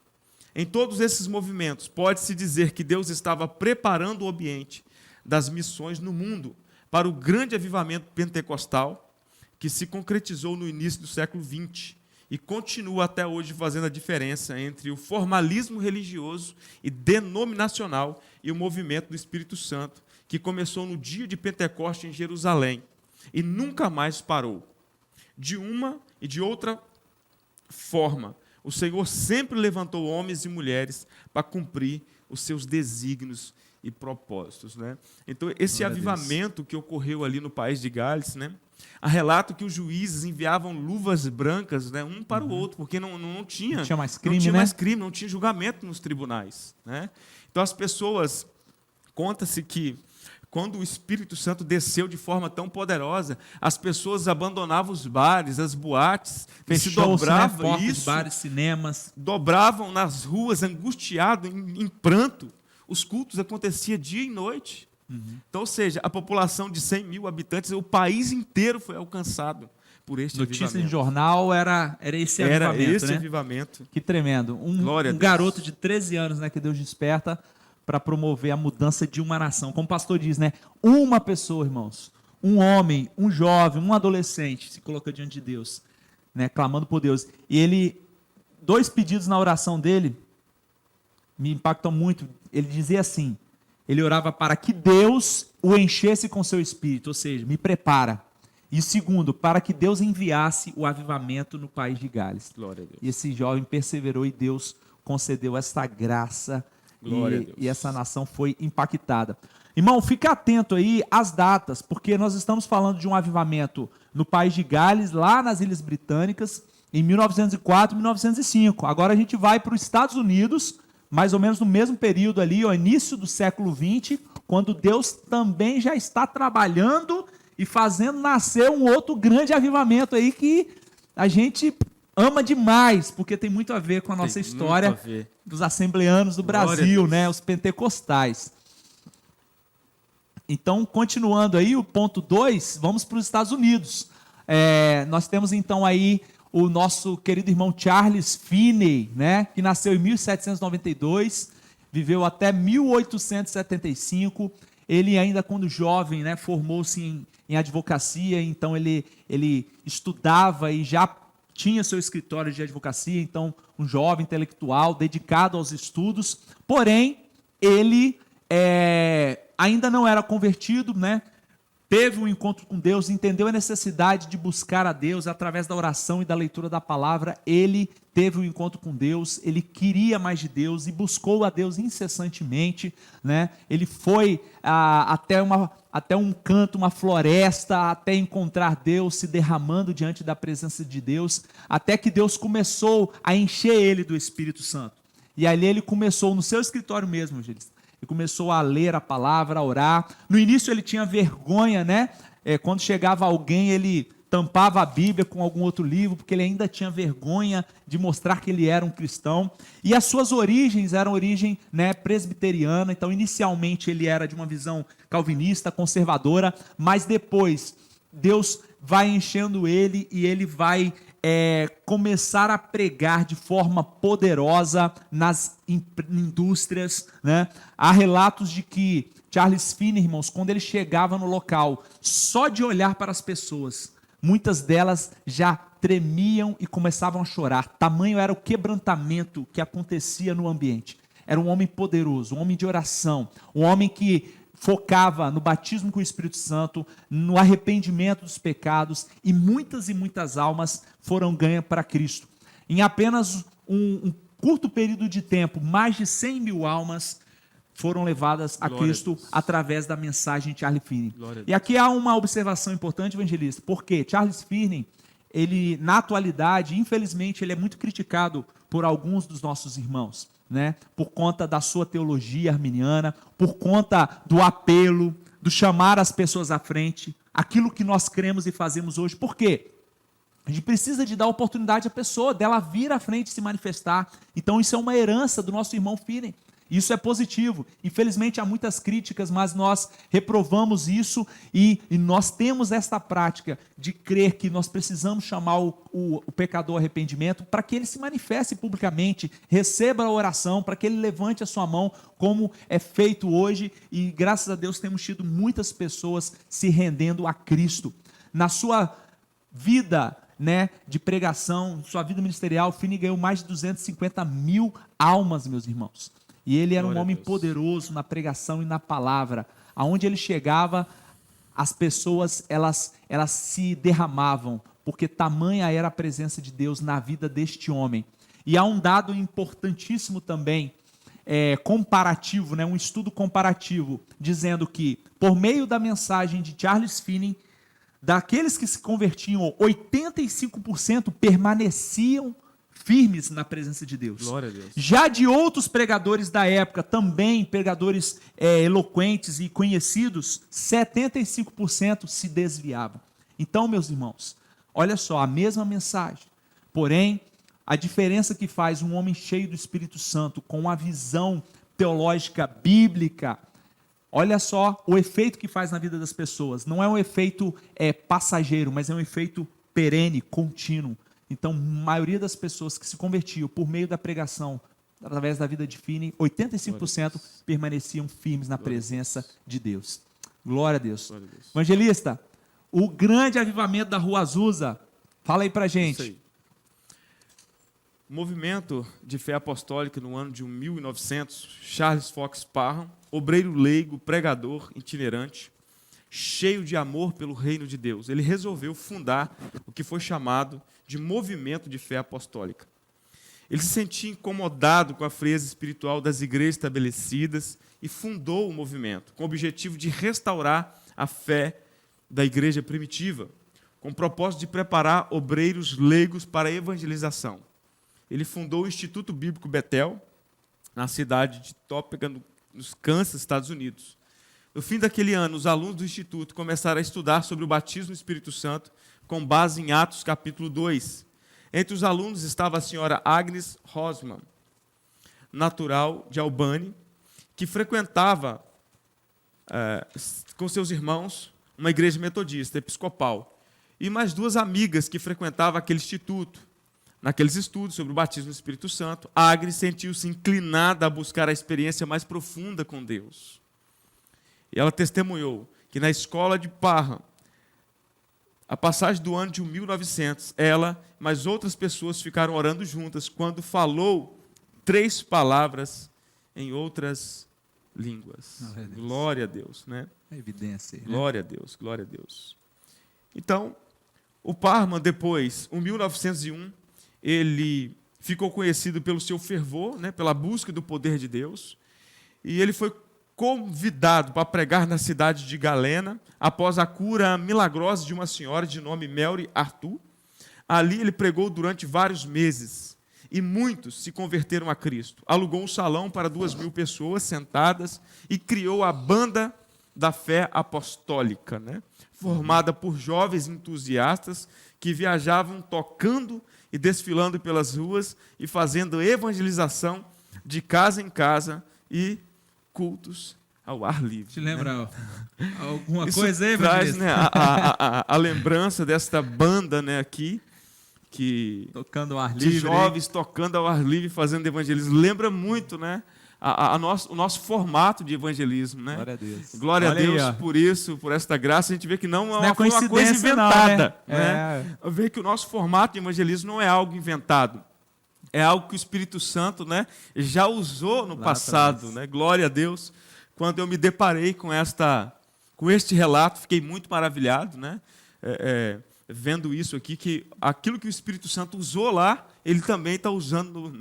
Speaker 1: Em todos esses movimentos, pode-se dizer que Deus estava preparando o ambiente das missões no mundo para o grande avivamento pentecostal que se concretizou no início do século XX e continua até hoje fazendo a diferença entre o formalismo religioso e denominacional e o movimento do Espírito Santo, que começou no dia de Pentecostes em Jerusalém e nunca mais parou. De uma e de outra forma, o Senhor sempre levantou homens e mulheres para cumprir os seus desígnios e propósitos, né? Então, esse avivamento que ocorreu ali no país de Gales, né? Há relato que os juízes enviavam luvas brancas, né, um para o outro, porque não tinha
Speaker 2: mais crime,
Speaker 1: não tinha julgamento nos tribunais, né? Então, as pessoas, conta-se que quando o Espírito Santo desceu de forma tão poderosa, as pessoas abandonavam os bares, as boates, se dobravam,
Speaker 2: né? Bares, cinemas,
Speaker 1: dobravam nas ruas, angustiados, em pranto. Os cultos aconteciam dia e noite. Então, ou seja, a população de 100 mil habitantes, o país inteiro foi alcançado por este avivamento.
Speaker 2: Notícia em jornal era esse avivamento,
Speaker 1: era esse
Speaker 2: né?
Speaker 1: avivamento.
Speaker 2: Que tremendo. Um garoto de 13 anos, né, que Deus desperta para promover a mudança de uma nação. Como o pastor diz, né? Uma pessoa, irmãos, um homem, um jovem, um adolescente se coloca diante de Deus, né, clamando por Deus. E 2 pedidos na oração dele me impactam muito. Ele dizia assim, ele orava para que Deus o enchesse com seu espírito, ou seja, me prepara. E segundo, para que Deus enviasse o avivamento no país de Gales.
Speaker 1: Glória a Deus.
Speaker 2: E esse jovem perseverou e Deus concedeu essa graça.
Speaker 1: Glória a Deus.
Speaker 2: E essa nação foi impactada. Irmão, fica atento aí às datas, porque nós estamos falando de um avivamento no país de Gales, lá nas Ilhas Britânicas, em 1904 e 1905. Agora a gente vai para os Estados Unidos, mais ou menos no mesmo período ali, ao início do século XX, quando Deus também já está trabalhando e fazendo nascer um outro grande avivamento aí que a gente ama demais, porque tem muito a ver com a nossa história dos assembleanos do Brasil, né, os pentecostais. Então, continuando aí, o ponto 2, vamos para os Estados Unidos. Nós temos então aí o nosso querido irmão Charles Finney, né, que nasceu em 1792, viveu até 1875. Ele ainda quando jovem, né, formou-se em advocacia, então ele estudava e já tinha seu escritório de advocacia, então um jovem intelectual dedicado aos estudos, porém ele ainda não era convertido, né? Teve um encontro com Deus, entendeu a necessidade de buscar a Deus através da oração e da leitura da palavra. Ele teve um encontro com Deus, ele queria mais de Deus e buscou a Deus incessantemente, né? Ele foi até um canto, uma floresta, até encontrar Deus se derramando diante da presença de Deus, até que Deus começou a encher ele do Espírito Santo. E ali ele começou, no seu escritório mesmo, evangelista, e começou a ler a palavra, a orar. No início ele tinha vergonha, né? Quando chegava alguém, ele tampava a Bíblia com algum outro livro, porque ele ainda tinha vergonha de mostrar que ele era um cristão. E as suas origens eram origem, né, presbiteriana. Então, inicialmente, ele era de uma visão calvinista, conservadora, mas depois Deus vai enchendo ele e ele vai começar a pregar de forma poderosa nas indústrias, né? Há relatos de que Charles Finney, irmãos, quando ele chegava no local, só de olhar para as pessoas, muitas delas já tremiam e começavam a chorar. Tamanho era o quebrantamento que acontecia no ambiente. Era um homem poderoso, um homem de oração, um homem que focava no batismo com o Espírito Santo, no arrependimento dos pecados, e muitas almas foram ganhas para Cristo. Em apenas um curto período de tempo, mais de 100 mil almas foram levadas a Cristo através da mensagem de Charles Finney. E aqui há uma observação importante, evangelista, porque Charles Finney, ele, na atualidade, infelizmente, ele é muito criticado por alguns dos nossos irmãos, né? Por conta da sua teologia arminiana, por conta do apelo, do chamar as pessoas à frente, aquilo que nós cremos e fazemos hoje. Por quê? A gente precisa de dar oportunidade à pessoa, dela vir à frente e se manifestar. Então isso é uma herança do nosso irmão Finney. Isso é positivo. Infelizmente há muitas críticas, mas nós reprovamos isso e nós temos esta prática de crer que nós precisamos chamar o pecador ao arrependimento para que ele se manifeste publicamente, receba a oração, para que ele levante a sua mão, como é feito hoje, e graças a Deus temos tido muitas pessoas se rendendo a Cristo. Na sua vida, né, de pregação, sua vida ministerial, Finney ganhou mais de 250 mil almas, meus irmãos. E ele era um homem poderoso na pregação e na palavra. Aonde ele chegava, as pessoas elas se derramavam, porque tamanha era a presença de Deus na vida deste homem. E há um dado importantíssimo também, comparativo, né, um estudo comparativo, dizendo que, por meio da mensagem de Charles Finney, daqueles que se convertiam, 85% permaneciam firmes na presença de Deus.
Speaker 1: Glória a Deus.
Speaker 2: Já de outros pregadores da época, também pregadores eloquentes e conhecidos, 75% se desviavam. Então, meus irmãos, olha só, a mesma mensagem, porém, a diferença que faz um homem cheio do Espírito Santo, com uma visão teológica bíblica, olha só o efeito que faz na vida das pessoas. Não é um efeito passageiro, mas é um efeito perene, contínuo. Então, a maioria das pessoas que se convertiam por meio da pregação, através da vida de Finney, 85% permaneciam firmes na presença de Deus. Glória a Deus.
Speaker 1: Glória a Deus.
Speaker 2: Evangelista, o grande avivamento da Rua Azusa, fala aí pra gente.
Speaker 1: Isso aí. O movimento de fé apostólica no ano de 1900, Charles Fox Parham, obreiro leigo, pregador, itinerante, cheio de amor pelo reino de Deus, ele resolveu fundar o que foi chamado de movimento de fé apostólica. Ele se sentia incomodado com a frieza espiritual das igrejas estabelecidas e fundou o movimento com o objetivo de restaurar a fé da igreja primitiva, com o propósito de preparar obreiros leigos para a evangelização. Ele fundou o Instituto Bíblico Betel, na cidade de Topeka, nos Kansas, Estados Unidos. No fim daquele ano, os alunos do Instituto começaram a estudar sobre o batismo no Espírito Santo, com base em Atos capítulo 2. Entre os alunos estava a senhora Agnes Rosman, natural de Albany, que frequentava com seus irmãos uma igreja metodista, episcopal, e mais duas amigas que frequentavam aquele instituto. Naqueles estudos sobre o batismo no Espírito Santo, Agnes sentiu-se inclinada a buscar a experiência mais profunda com Deus. E ela testemunhou que na escola de Parham, a passagem do ano de 1900, ela, mas outras pessoas ficaram orando juntas quando falou 3 palavras em outras línguas. Glória a Deus, né?
Speaker 2: É evidência. Né?
Speaker 1: Glória a Deus, glória a Deus. Então, o Parham, depois, em 1901, ele ficou conhecido pelo seu fervor, né, pela busca do poder de Deus, e ele foi convidado para pregar na cidade de Galena, após a cura milagrosa de uma senhora de nome Mary Arthur. Ali ele pregou durante vários meses, e muitos se converteram a Cristo. Alugou um salão para 2.000 pessoas sentadas e criou a Banda da Fé Apostólica, né? Formada por jovens entusiastas que viajavam tocando e desfilando pelas ruas e fazendo evangelização de casa em casa e cultos ao ar livre.
Speaker 2: Te lembra alguma
Speaker 1: Isso
Speaker 2: coisa aí,
Speaker 1: traz,
Speaker 2: evangelista?
Speaker 1: né, a lembrança desta banda, né, aqui, que
Speaker 2: Tocando ao ar
Speaker 1: de
Speaker 2: livre.
Speaker 1: jovens tocando ao ar livre, fazendo evangelismo. Lembra muito, né, o nosso formato de evangelismo, né?
Speaker 2: Glória a Deus.
Speaker 1: Glória a
Speaker 2: Olha aí,
Speaker 1: Deus
Speaker 2: ó.
Speaker 1: por isso, por esta graça. A gente vê que não
Speaker 2: Não é
Speaker 1: foi uma coisa
Speaker 2: coincidência,
Speaker 1: inventada.
Speaker 2: não, né?
Speaker 1: Vê que o nosso formato de evangelismo não é algo inventado. É algo que o Espírito Santo, né, já usou no
Speaker 2: Lá
Speaker 1: passado.
Speaker 2: atrás.
Speaker 1: Né? Glória a Deus. Quando eu me deparei com este relato, fiquei muito maravilhado, né? Vendo isso aqui, que aquilo que o Espírito Santo usou lá, ele também está usando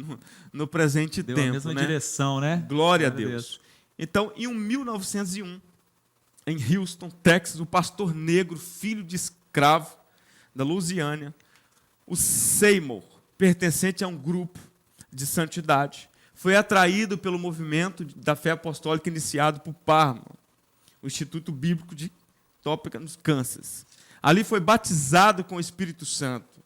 Speaker 1: no presente
Speaker 2: Deu
Speaker 1: tempo.
Speaker 2: a mesma
Speaker 1: né?
Speaker 2: direção, né?
Speaker 1: Glória a Deus. Então, em 1901, em Houston, Texas, o pastor negro, filho de escravo da Louisiana, o Seymour, pertencente a um grupo de santidade, foi atraído pelo movimento da fé apostólica iniciado por Parham, o Instituto Bíblico de Topeka, no Kansas. Ali foi batizado com o Espírito Santo,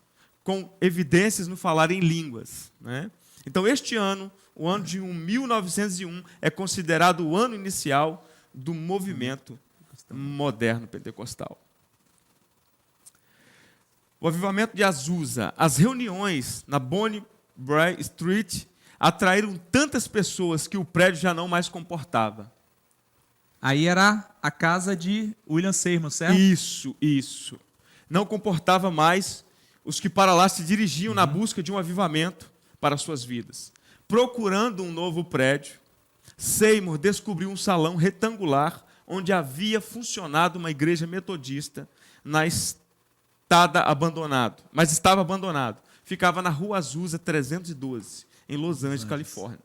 Speaker 1: com evidências no falar em línguas. Né? Então, este ano, o ano de 1901, é considerado o ano inicial do movimento moderno pentecostal. O avivamento de Azusa, as reuniões na Bonnie Brae Street atraíram tantas pessoas que o prédio já não mais comportava.
Speaker 2: Aí era a casa de William Seymour, certo?
Speaker 1: Isso. Não comportava mais os que para lá se dirigiam na busca de um avivamento para suas vidas. Procurando um novo prédio, Seymour descobriu um salão retangular onde havia funcionado uma igreja metodista na estada abandonado, mas estava abandonado. Ficava na Rua Azusa 312, em Los Angeles, Califórnia.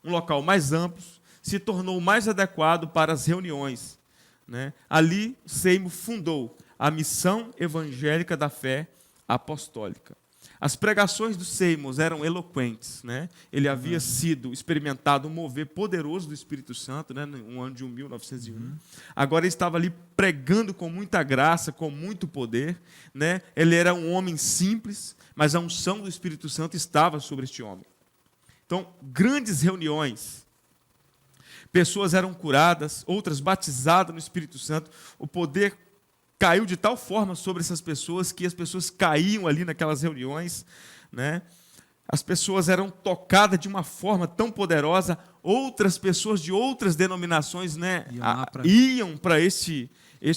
Speaker 1: Um local mais amplo, se tornou mais adequado para as reuniões. Né? Ali, Seymour fundou a Missão Evangélica da Fé Apostólica. As pregações do Seymour eram eloquentes. Né? Ele havia sido experimentado um mover poderoso do Espírito Santo, né? No ano de 1901. Agora ele estava ali pregando com muita graça, com muito poder. Né? Ele era um homem simples, mas a unção do Espírito Santo estava sobre este homem. Então, grandes reuniões. Pessoas eram curadas, outras batizadas no Espírito Santo. O poder caiu de tal forma sobre essas pessoas que as pessoas caíam ali naquelas reuniões. Né? As pessoas eram tocadas de uma forma tão poderosa. Outras pessoas de outras denominações, né, iam para este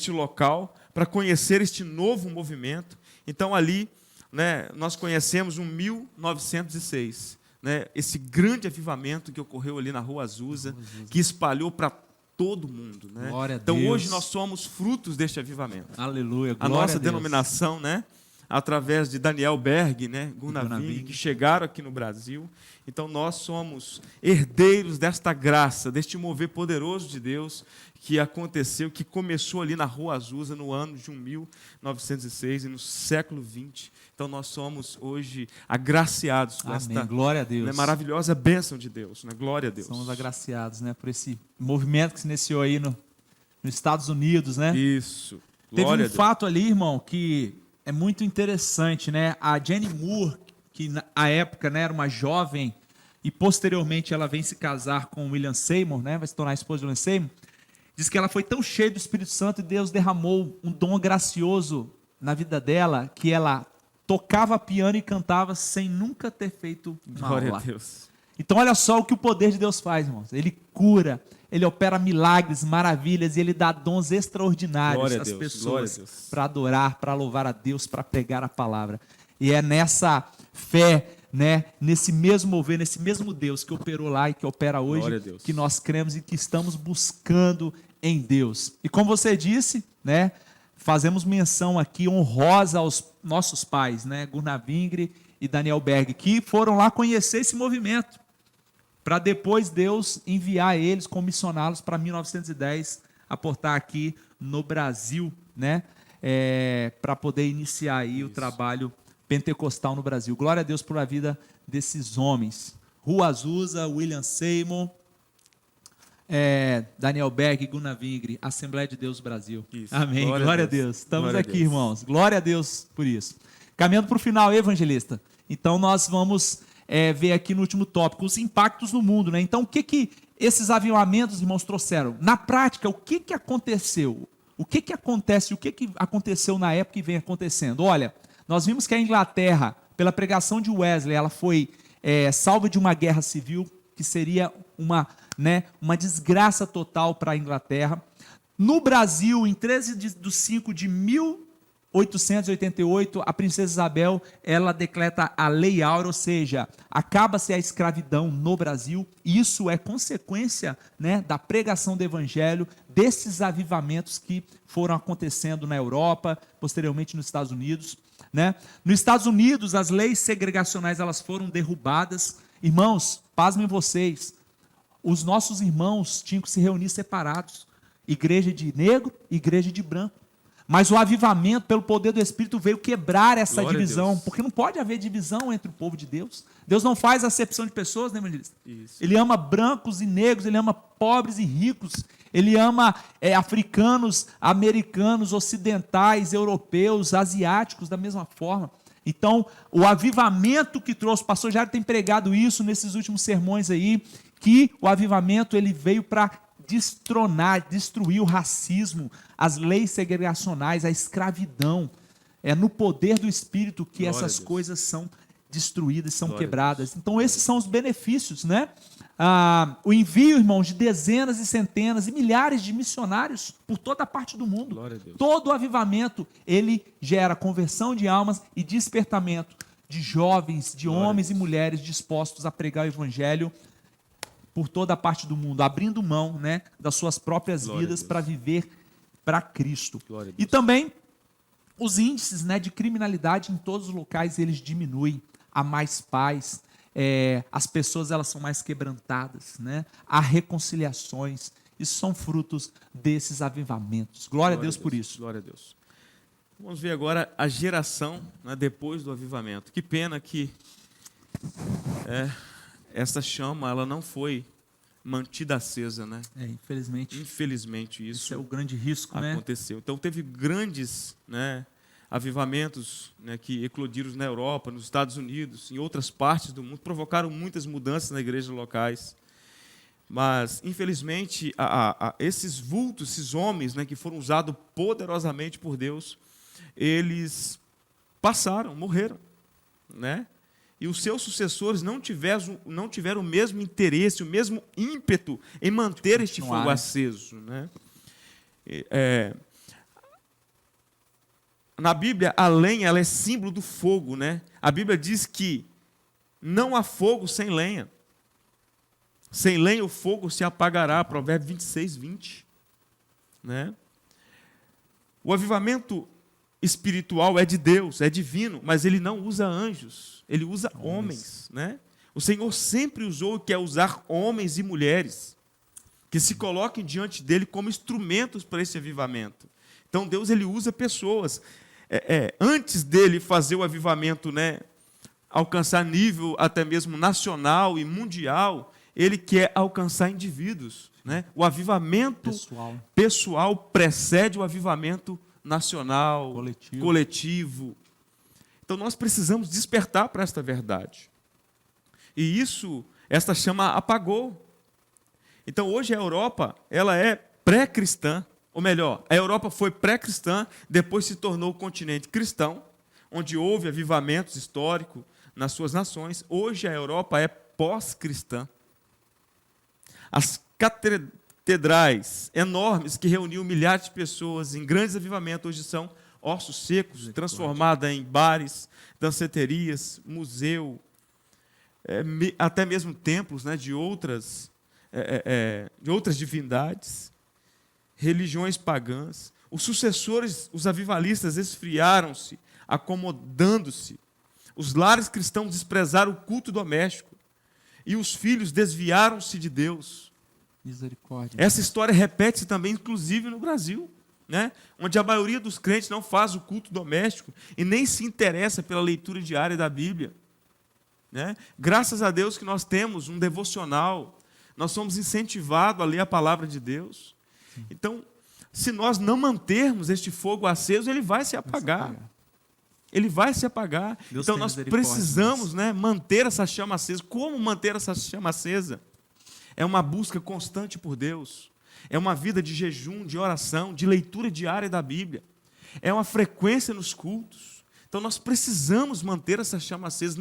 Speaker 1: local para conhecer este novo movimento. Então, ali, né, nós conhecemos um 1906. Né, esse grande avivamento que ocorreu ali na Rua Azusa, que espalhou para todo mundo. Né? Então, hoje nós somos frutos deste avivamento.
Speaker 2: Aleluia, glória
Speaker 1: a nossa
Speaker 2: a Deus.
Speaker 1: denominação, né, através de Daniel Berg, né, Gunaving, que chegaram aqui no Brasil. Então, nós somos herdeiros desta graça, deste mover poderoso de Deus que aconteceu, que começou ali na Rua Azusa no ano de 1906 e no século XX. Então, nós somos hoje agraciados com esta
Speaker 2: glória a Deus.
Speaker 1: Né, maravilhosa bênção de Deus. Né? Glória a Deus.
Speaker 2: Somos agraciados, né, por esse movimento que se iniciou aí nos Estados Unidos. Né?
Speaker 1: Isso.
Speaker 2: Teve um fato ali, irmão, que é muito interessante. Né? A Jenny Moore, que na época, né, era uma jovem e posteriormente ela vem se casar com o William Seymour, né, vai se tornar a esposa de William Seymour, diz que ela foi tão cheia do Espírito Santo e Deus derramou um dom gracioso na vida dela, que ela tocava piano e cantava sem nunca ter feito uma
Speaker 1: Glória
Speaker 2: aula.
Speaker 1: a Deus.
Speaker 2: Então olha só o que o poder de Deus faz, irmãos. Ele cura, Ele opera milagres, maravilhas, e Ele dá dons extraordinários às pessoas para adorar, para louvar a Deus, para pregar a palavra. E é nessa fé, né, nesse mesmo mover, nesse mesmo Deus que operou lá e que opera hoje, que nós cremos e que estamos buscando em Deus. E como você disse, né, fazemos menção aqui honrosa aos nossos pais, né, Gunnar Vingre e Daniel Berg, que foram lá conhecer esse movimento, para depois Deus enviar eles, comissioná-los para 1910, aportar aqui no Brasil, né, para poder iniciar aí o trabalho pentecostal no Brasil. Glória a Deus por a vida desses homens. Rua Azusa, William Seymour, Daniel Berg, Gunnar Vingre, Assembleia de Deus Brasil. Isso. Amém. Glória a Deus. Estamos aqui, irmãos. Glória a Deus por isso. Caminhando para o final, evangelista. Então nós vamos ver aqui no último tópico os impactos no mundo, né? Então o que esses avivamentos, irmãos, trouxeram? Na prática, o que aconteceu? O que acontece? O que aconteceu na época e vem acontecendo? Olha, nós vimos que a Inglaterra, pela pregação de Wesley, ela foi salva de uma guerra civil, que seria uma desgraça total para a Inglaterra. No Brasil, em 13/5/1888, a princesa Isabel, ela decreta a Lei Áurea, ou seja, acaba-se a escravidão no Brasil. Isso é consequência, né, da pregação do Evangelho, desses avivamentos que foram acontecendo na Europa, posteriormente nos Estados Unidos. Né? Nos Estados Unidos, as leis segregacionais elas foram derrubadas. Irmãos, pasmem vocês, os nossos irmãos tinham que se reunir separados, igreja de negro, igreja de branco. Mas o avivamento, pelo poder do Espírito, veio quebrar essa divisão, porque não pode haver divisão entre o povo de Deus. Deus não faz acepção de pessoas, né, evangelista? Isso. Ele ama brancos e negros, ele ama pobres e ricos, ele ama africanos, americanos, ocidentais, europeus, asiáticos, da mesma forma. Então, o avivamento que trouxe, o pastor Jairo tem pregado isso nesses últimos sermões aí, que o avivamento ele veio para destronar, destruir o racismo, as leis segregacionais, a escravidão. É no poder do Espírito que essas coisas são destruídas, são quebradas. Então, esses são os benefícios, né? O envio, irmãos, de dezenas e centenas e milhares de missionários por toda a parte do mundo. Todo o avivamento, ele gera conversão de almas e despertamento de jovens, de homens e mulheres dispostos a pregar o Evangelho por toda a parte do mundo, abrindo mão, né, das suas próprias vidas para viver para Cristo. E também os índices, né, de criminalidade em todos os locais, eles diminuem, há mais paz, as pessoas elas são mais quebrantadas, né? Há reconciliações. Isso são frutos desses avivamentos. Glória a Deus por isso.
Speaker 1: Glória a Deus. Vamos ver agora a geração, né, depois do avivamento. Que pena que essa chama ela não foi mantida acesa, né?
Speaker 2: Infelizmente.
Speaker 1: Infelizmente isso.
Speaker 2: Esse é o grande risco,
Speaker 1: aconteceu. Né? Então teve grandes, né, avivamentos, né, que eclodiram na Europa, nos Estados Unidos, em outras partes do mundo, provocaram muitas mudanças nas igrejas locais. Mas, infelizmente, esses vultos, esses homens, né, que foram usados poderosamente por Deus, eles passaram, morreram, né? E os seus sucessores não tiveram o mesmo interesse, o mesmo ímpeto em manter este fogo aceso, né? Na Bíblia, a lenha ela é símbolo do fogo, né? A Bíblia diz que não há fogo sem lenha. Sem lenha o fogo se apagará, Provérbios 26:20. Né? O avivamento espiritual é de Deus, é divino, mas ele não usa anjos, ele usa homens. Né? O Senhor sempre usou e quer usar homens e mulheres que se coloquem diante dele como instrumentos para esse avivamento. Então Deus ele usa pessoas. Antes dele fazer o avivamento, né, alcançar nível até mesmo nacional e mundial, ele quer alcançar indivíduos. Né? O avivamento pessoal precede o avivamento nacional, coletivo. Então nós precisamos despertar para esta verdade. E esta chama apagou. Então hoje a Europa ela é pré-cristã. Ou melhor, a Europa foi pré-cristã, depois se tornou continente cristão, onde houve avivamentos históricos nas suas nações. Hoje a Europa é pós-cristã. As catedrais enormes que reuniam milhares de pessoas em grandes avivamentos, hoje são ossos secos, transformados em bares, danceterias, museu, até mesmo templos, né, de outras divindades, religiões pagãs. Os sucessores, os avivalistas, esfriaram-se, acomodando-se. Os lares cristãos desprezaram o culto doméstico e os filhos desviaram-se de Deus.
Speaker 2: Misericórdia.
Speaker 1: Essa história repete-se também, inclusive, no Brasil, né? Onde a maioria dos crentes não faz o culto doméstico e nem se interessa pela leitura diária da Bíblia, né? Graças a Deus que nós temos um devocional, nós somos incentivados a ler a palavra de Deus. Então, se nós não mantermos este fogo aceso, ele vai se apagar. Ele vai se apagar. Então, nós precisamos, né, manter essa chama acesa. Como manter essa chama acesa? É uma busca constante por Deus. É uma vida de jejum, de oração, de leitura diária da Bíblia. É uma frequência nos cultos. Então, nós precisamos manter essa chama acesa.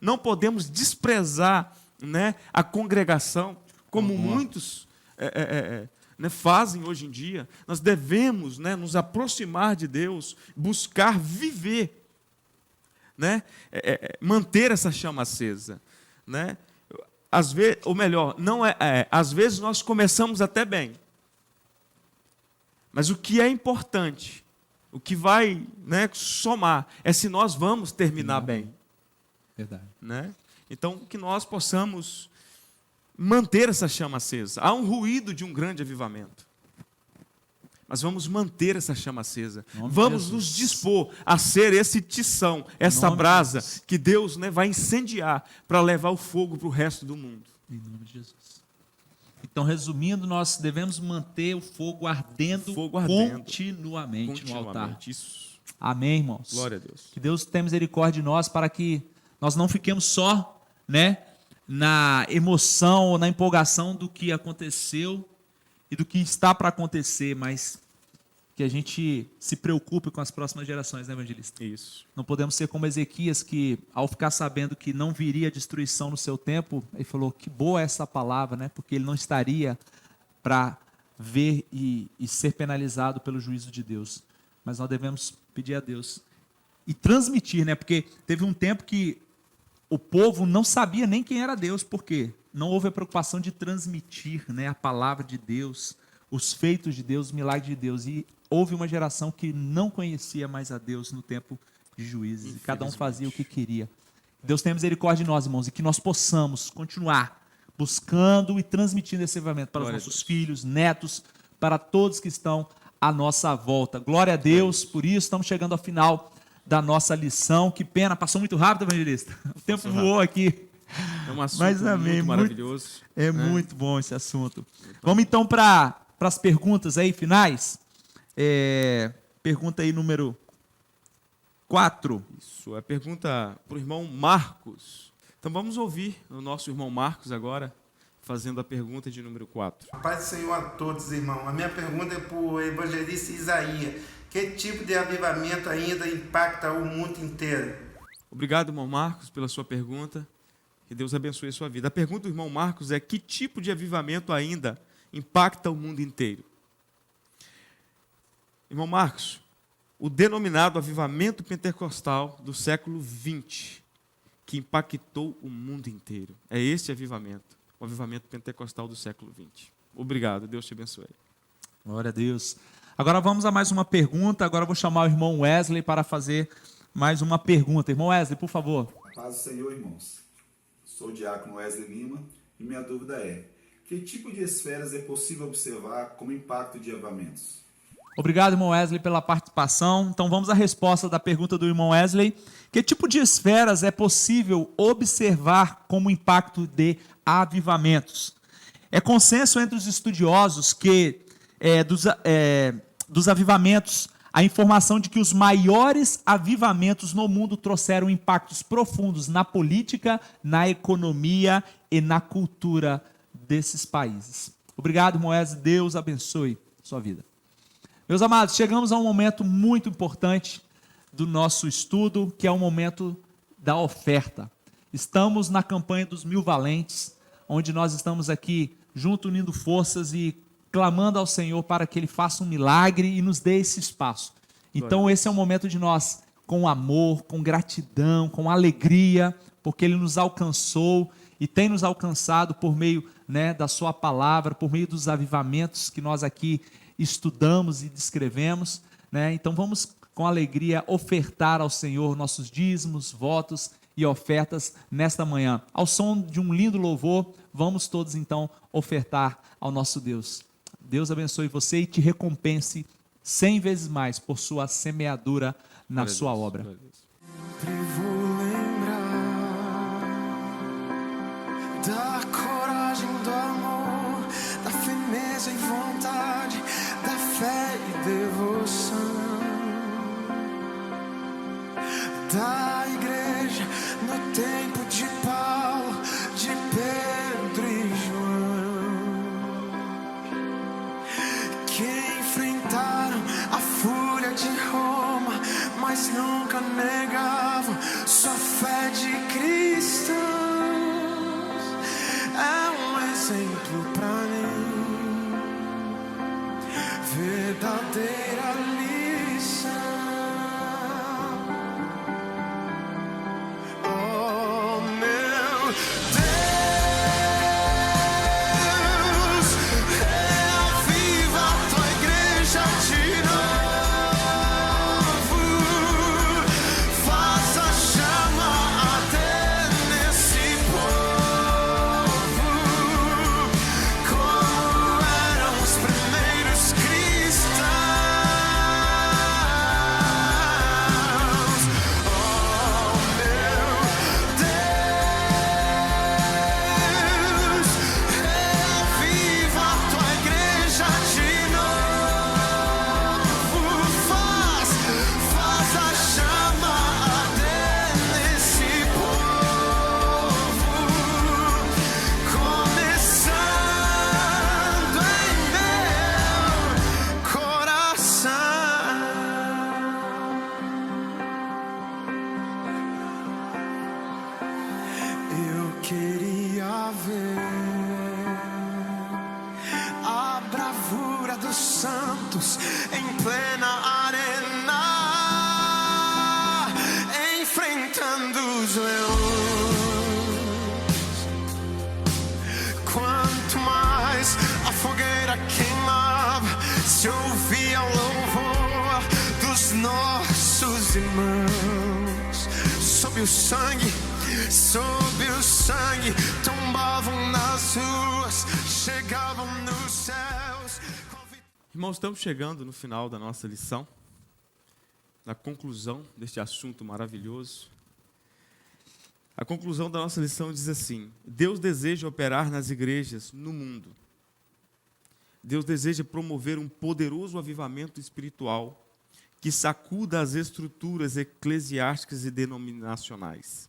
Speaker 1: Não podemos desprezar, né, a congregação, como muitos né, fazem hoje em dia. Nós devemos, né, nos aproximar de Deus, buscar viver, né, manter essa chama acesa, né? Às vezes, ou melhor, às vezes nós começamos até bem, mas o que é importante, o que vai, né, somar, é se nós vamos terminar bem.
Speaker 2: Verdade.
Speaker 1: Né? Então, que nós possamos manter essa chama acesa. Há um ruído de um grande avivamento, mas vamos manter essa chama acesa. Vamos nos dispor a ser esse tição, essa brasa que Deus, né, vai incendiar para levar o fogo para o resto do mundo.
Speaker 2: Em nome de Jesus. Então, resumindo, nós devemos manter o fogo ardendo, continuamente no altar.
Speaker 1: Isso.
Speaker 2: Amém, irmãos?
Speaker 1: Glória a Deus.
Speaker 2: Que Deus tenha misericórdia de nós para que nós não fiquemos só, né, na emoção ou na empolgação do que aconteceu e do que está para acontecer, mas que a gente se preocupe com as próximas gerações, né, evangelista?
Speaker 1: Isso.
Speaker 2: Não podemos ser como Ezequias, que ao ficar sabendo que não viria destruição no seu tempo, ele falou, que boa é essa palavra, né? Porque ele não estaria para ver e ser penalizado pelo juízo de Deus. Mas nós devemos pedir a Deus e transmitir, né? Porque teve um tempo que o povo não sabia nem quem era Deus, por quê? Não houve a preocupação de transmitir, né, a palavra de Deus, os feitos de Deus, os milagres de Deus. E houve uma geração que não conhecia mais a Deus no tempo de juízes. E cada um fazia o que queria. Deus tenha misericórdia de nós, irmãos, e que nós possamos continuar buscando e transmitindo esse avivamento para os nossos filhos, netos, para todos que estão à nossa volta. Glória a Deus, por isso estamos chegando ao final da nossa lição. Que pena, passou muito rápido, evangelista. O tempo voou aqui.
Speaker 1: É um assunto
Speaker 2: Mas, amém,
Speaker 1: muito maravilhoso.
Speaker 2: Muito bom esse assunto. Vamos então para as perguntas aí finais. Pergunta aí número 4.
Speaker 1: Isso, a pergunta para o irmão Marcos. Então vamos ouvir o nosso irmão Marcos agora, fazendo a pergunta de número 4.
Speaker 8: Paz do Senhor a todos, irmão. A minha pergunta é para o evangelista Isaías. Que tipo de avivamento ainda impacta o mundo inteiro?
Speaker 1: Obrigado, irmão Marcos, pela sua pergunta. Que Deus abençoe a sua vida. A pergunta do irmão Marcos é: que tipo de avivamento ainda impacta o mundo inteiro? Irmão Marcos, o denominado avivamento pentecostal do século XX, que impactou o mundo inteiro. É esse avivamento, o avivamento pentecostal do século XX. Obrigado, Deus te abençoe.
Speaker 2: Glória a Deus. Agora vamos a mais uma pergunta. Agora eu vou chamar o irmão Wesley para fazer mais uma pergunta. Irmão Wesley, por favor.
Speaker 9: Paz do Senhor, irmãos. Sou o diácono Wesley Lima e minha dúvida é: que tipo de esferas é possível observar como impacto de avivamentos?
Speaker 2: Obrigado, irmão Wesley, pela participação. Então vamos à resposta da pergunta do irmão Wesley. Que tipo de esferas é possível observar como impacto de avivamentos? É consenso entre os estudiosos que dos avivamentos, a informação de que os maiores avivamentos no mundo trouxeram impactos profundos na política, na economia e na cultura desses países. Obrigado, irmão Wesley. Deus abençoe sua vida. Meus amados, chegamos a um momento muito importante do nosso estudo, que é o momento da oferta. Estamos na campanha dos 1000 valentes, onde nós estamos aqui junto unindo forças e clamando ao Senhor para que Ele faça um milagre e nos dê esse espaço. Então esse é o momento de nós, com amor, com gratidão, com alegria, porque Ele nos alcançou e tem nos alcançado por meio, né, da sua palavra, por meio dos avivamentos que nós aqui estudamos e descrevemos, né? Então vamos com alegria ofertar ao Senhor nossos dízimos, votos e ofertas nesta manhã. Ao som de um lindo louvor, vamos todos então ofertar ao nosso Deus. Deus abençoe você e te recompense 100 vezes mais por sua semeadura na sua obra.
Speaker 10: Sempre vou lembrar da coragem, do amor, da firmeza e vontade, da fé e devoção da igreja no tempo de Paulo, de Pedro e João, que enfrentaram a fúria de Roma, mas nunca negavam sua fé de cristãos. É um exemplo pra mim, verdadeira lição. Santos em plena arena, enfrentando os leões. Quanto mais a fogueira queimava, se ouvia o louvor dos nossos irmãos. Sob o sangue, tombavam nas ruas, chegavam nos céus.
Speaker 1: Irmãos, estamos chegando no final da nossa lição, na conclusão deste assunto maravilhoso. A conclusão da nossa lição diz assim: Deus deseja operar nas igrejas no mundo. Deus deseja promover um poderoso avivamento espiritual que sacuda as estruturas eclesiásticas e denominacionais.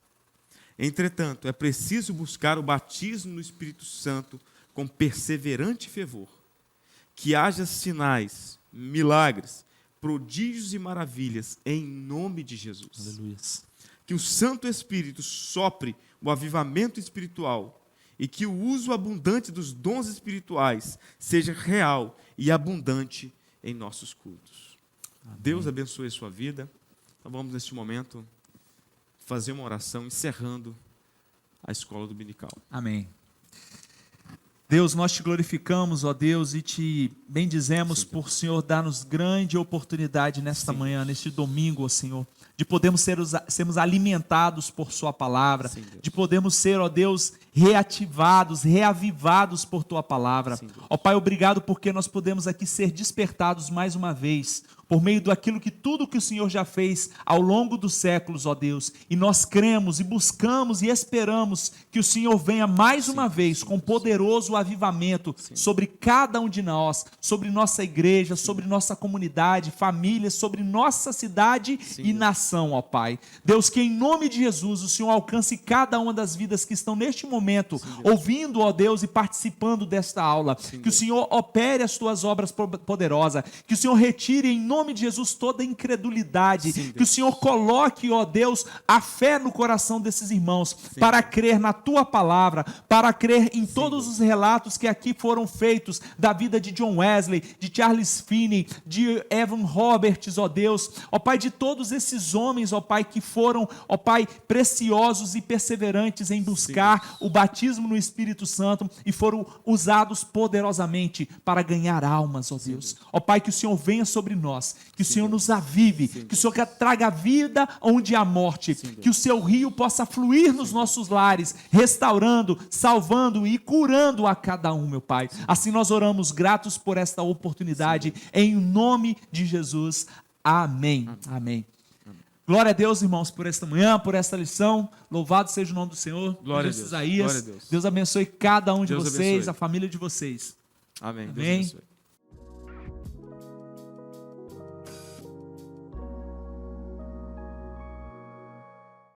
Speaker 1: Entretanto, é preciso buscar o batismo no Espírito Santo com perseverante fervor. Que haja sinais, milagres, prodígios e maravilhas em nome de Jesus.
Speaker 2: Aleluia.
Speaker 1: Que o Santo Espírito sopre o avivamento espiritual e que o uso abundante dos dons espirituais seja real e abundante em nossos cultos. Amém. Deus abençoe a sua vida. Então vamos, neste momento, fazer uma oração encerrando a escola dominical.
Speaker 2: Amém. Deus, nós te glorificamos, ó Deus, e te bendizemos. Sim, por Senhor dar-nos grande oportunidade nesta manhã, neste domingo, ó Senhor, de podermos sermos alimentados por sua palavra, sim, de podermos ser, ó Deus, reativados, reavivados por tua palavra. Sim, ó Pai, obrigado porque nós podemos aqui ser despertados mais uma vez, por meio daquilo que tudo que o Senhor já fez ao longo dos séculos, ó Deus, e nós cremos e buscamos e esperamos que o Senhor venha mais uma vez com poderoso avivamento sobre cada um de nós, sobre nossa igreja, sobre nossa comunidade, família, sobre nossa cidade e nação, ó Pai. Deus, que em nome de Jesus o Senhor alcance cada uma das vidas que estão neste momento ouvindo, ó Deus, e participando desta aula. Que o Senhor opere as tuas obras poderosas, que o Senhor retire em nome nome de Jesus, toda incredulidade.
Speaker 1: Sim,
Speaker 2: que o Senhor coloque, ó Deus, a fé no coração desses irmãos, para crer na tua palavra, para crer em todos os relatos que aqui foram feitos da vida de John Wesley, de Charles Finney, de Evan Roberts, ó Deus, ó Pai, de todos esses homens, ó Pai, que foram, ó Pai, preciosos e perseverantes em buscar o batismo no Espírito Santo e foram usados poderosamente para ganhar almas, ó Deus. Ó Pai, que o Senhor venha sobre nós, que o Senhor nos avive, que o Senhor traga vida onde há morte, que o seu rio possa fluir nos nossos lares, restaurando, salvando e curando a cada um, meu Pai. Assim nós oramos gratos por esta oportunidade, em nome de Jesus. Amém. Amém. Glória a Deus, irmãos, por esta manhã, por esta lição. Louvado seja o nome do Senhor.
Speaker 1: Glória a Deus.
Speaker 2: Isaías.
Speaker 1: Glória a Deus.
Speaker 2: Deus abençoe cada um de
Speaker 1: Deus
Speaker 2: vocês,
Speaker 1: abençoe.
Speaker 2: a família de vocês.
Speaker 1: Amém.
Speaker 2: Amém.
Speaker 1: Deus abençoe.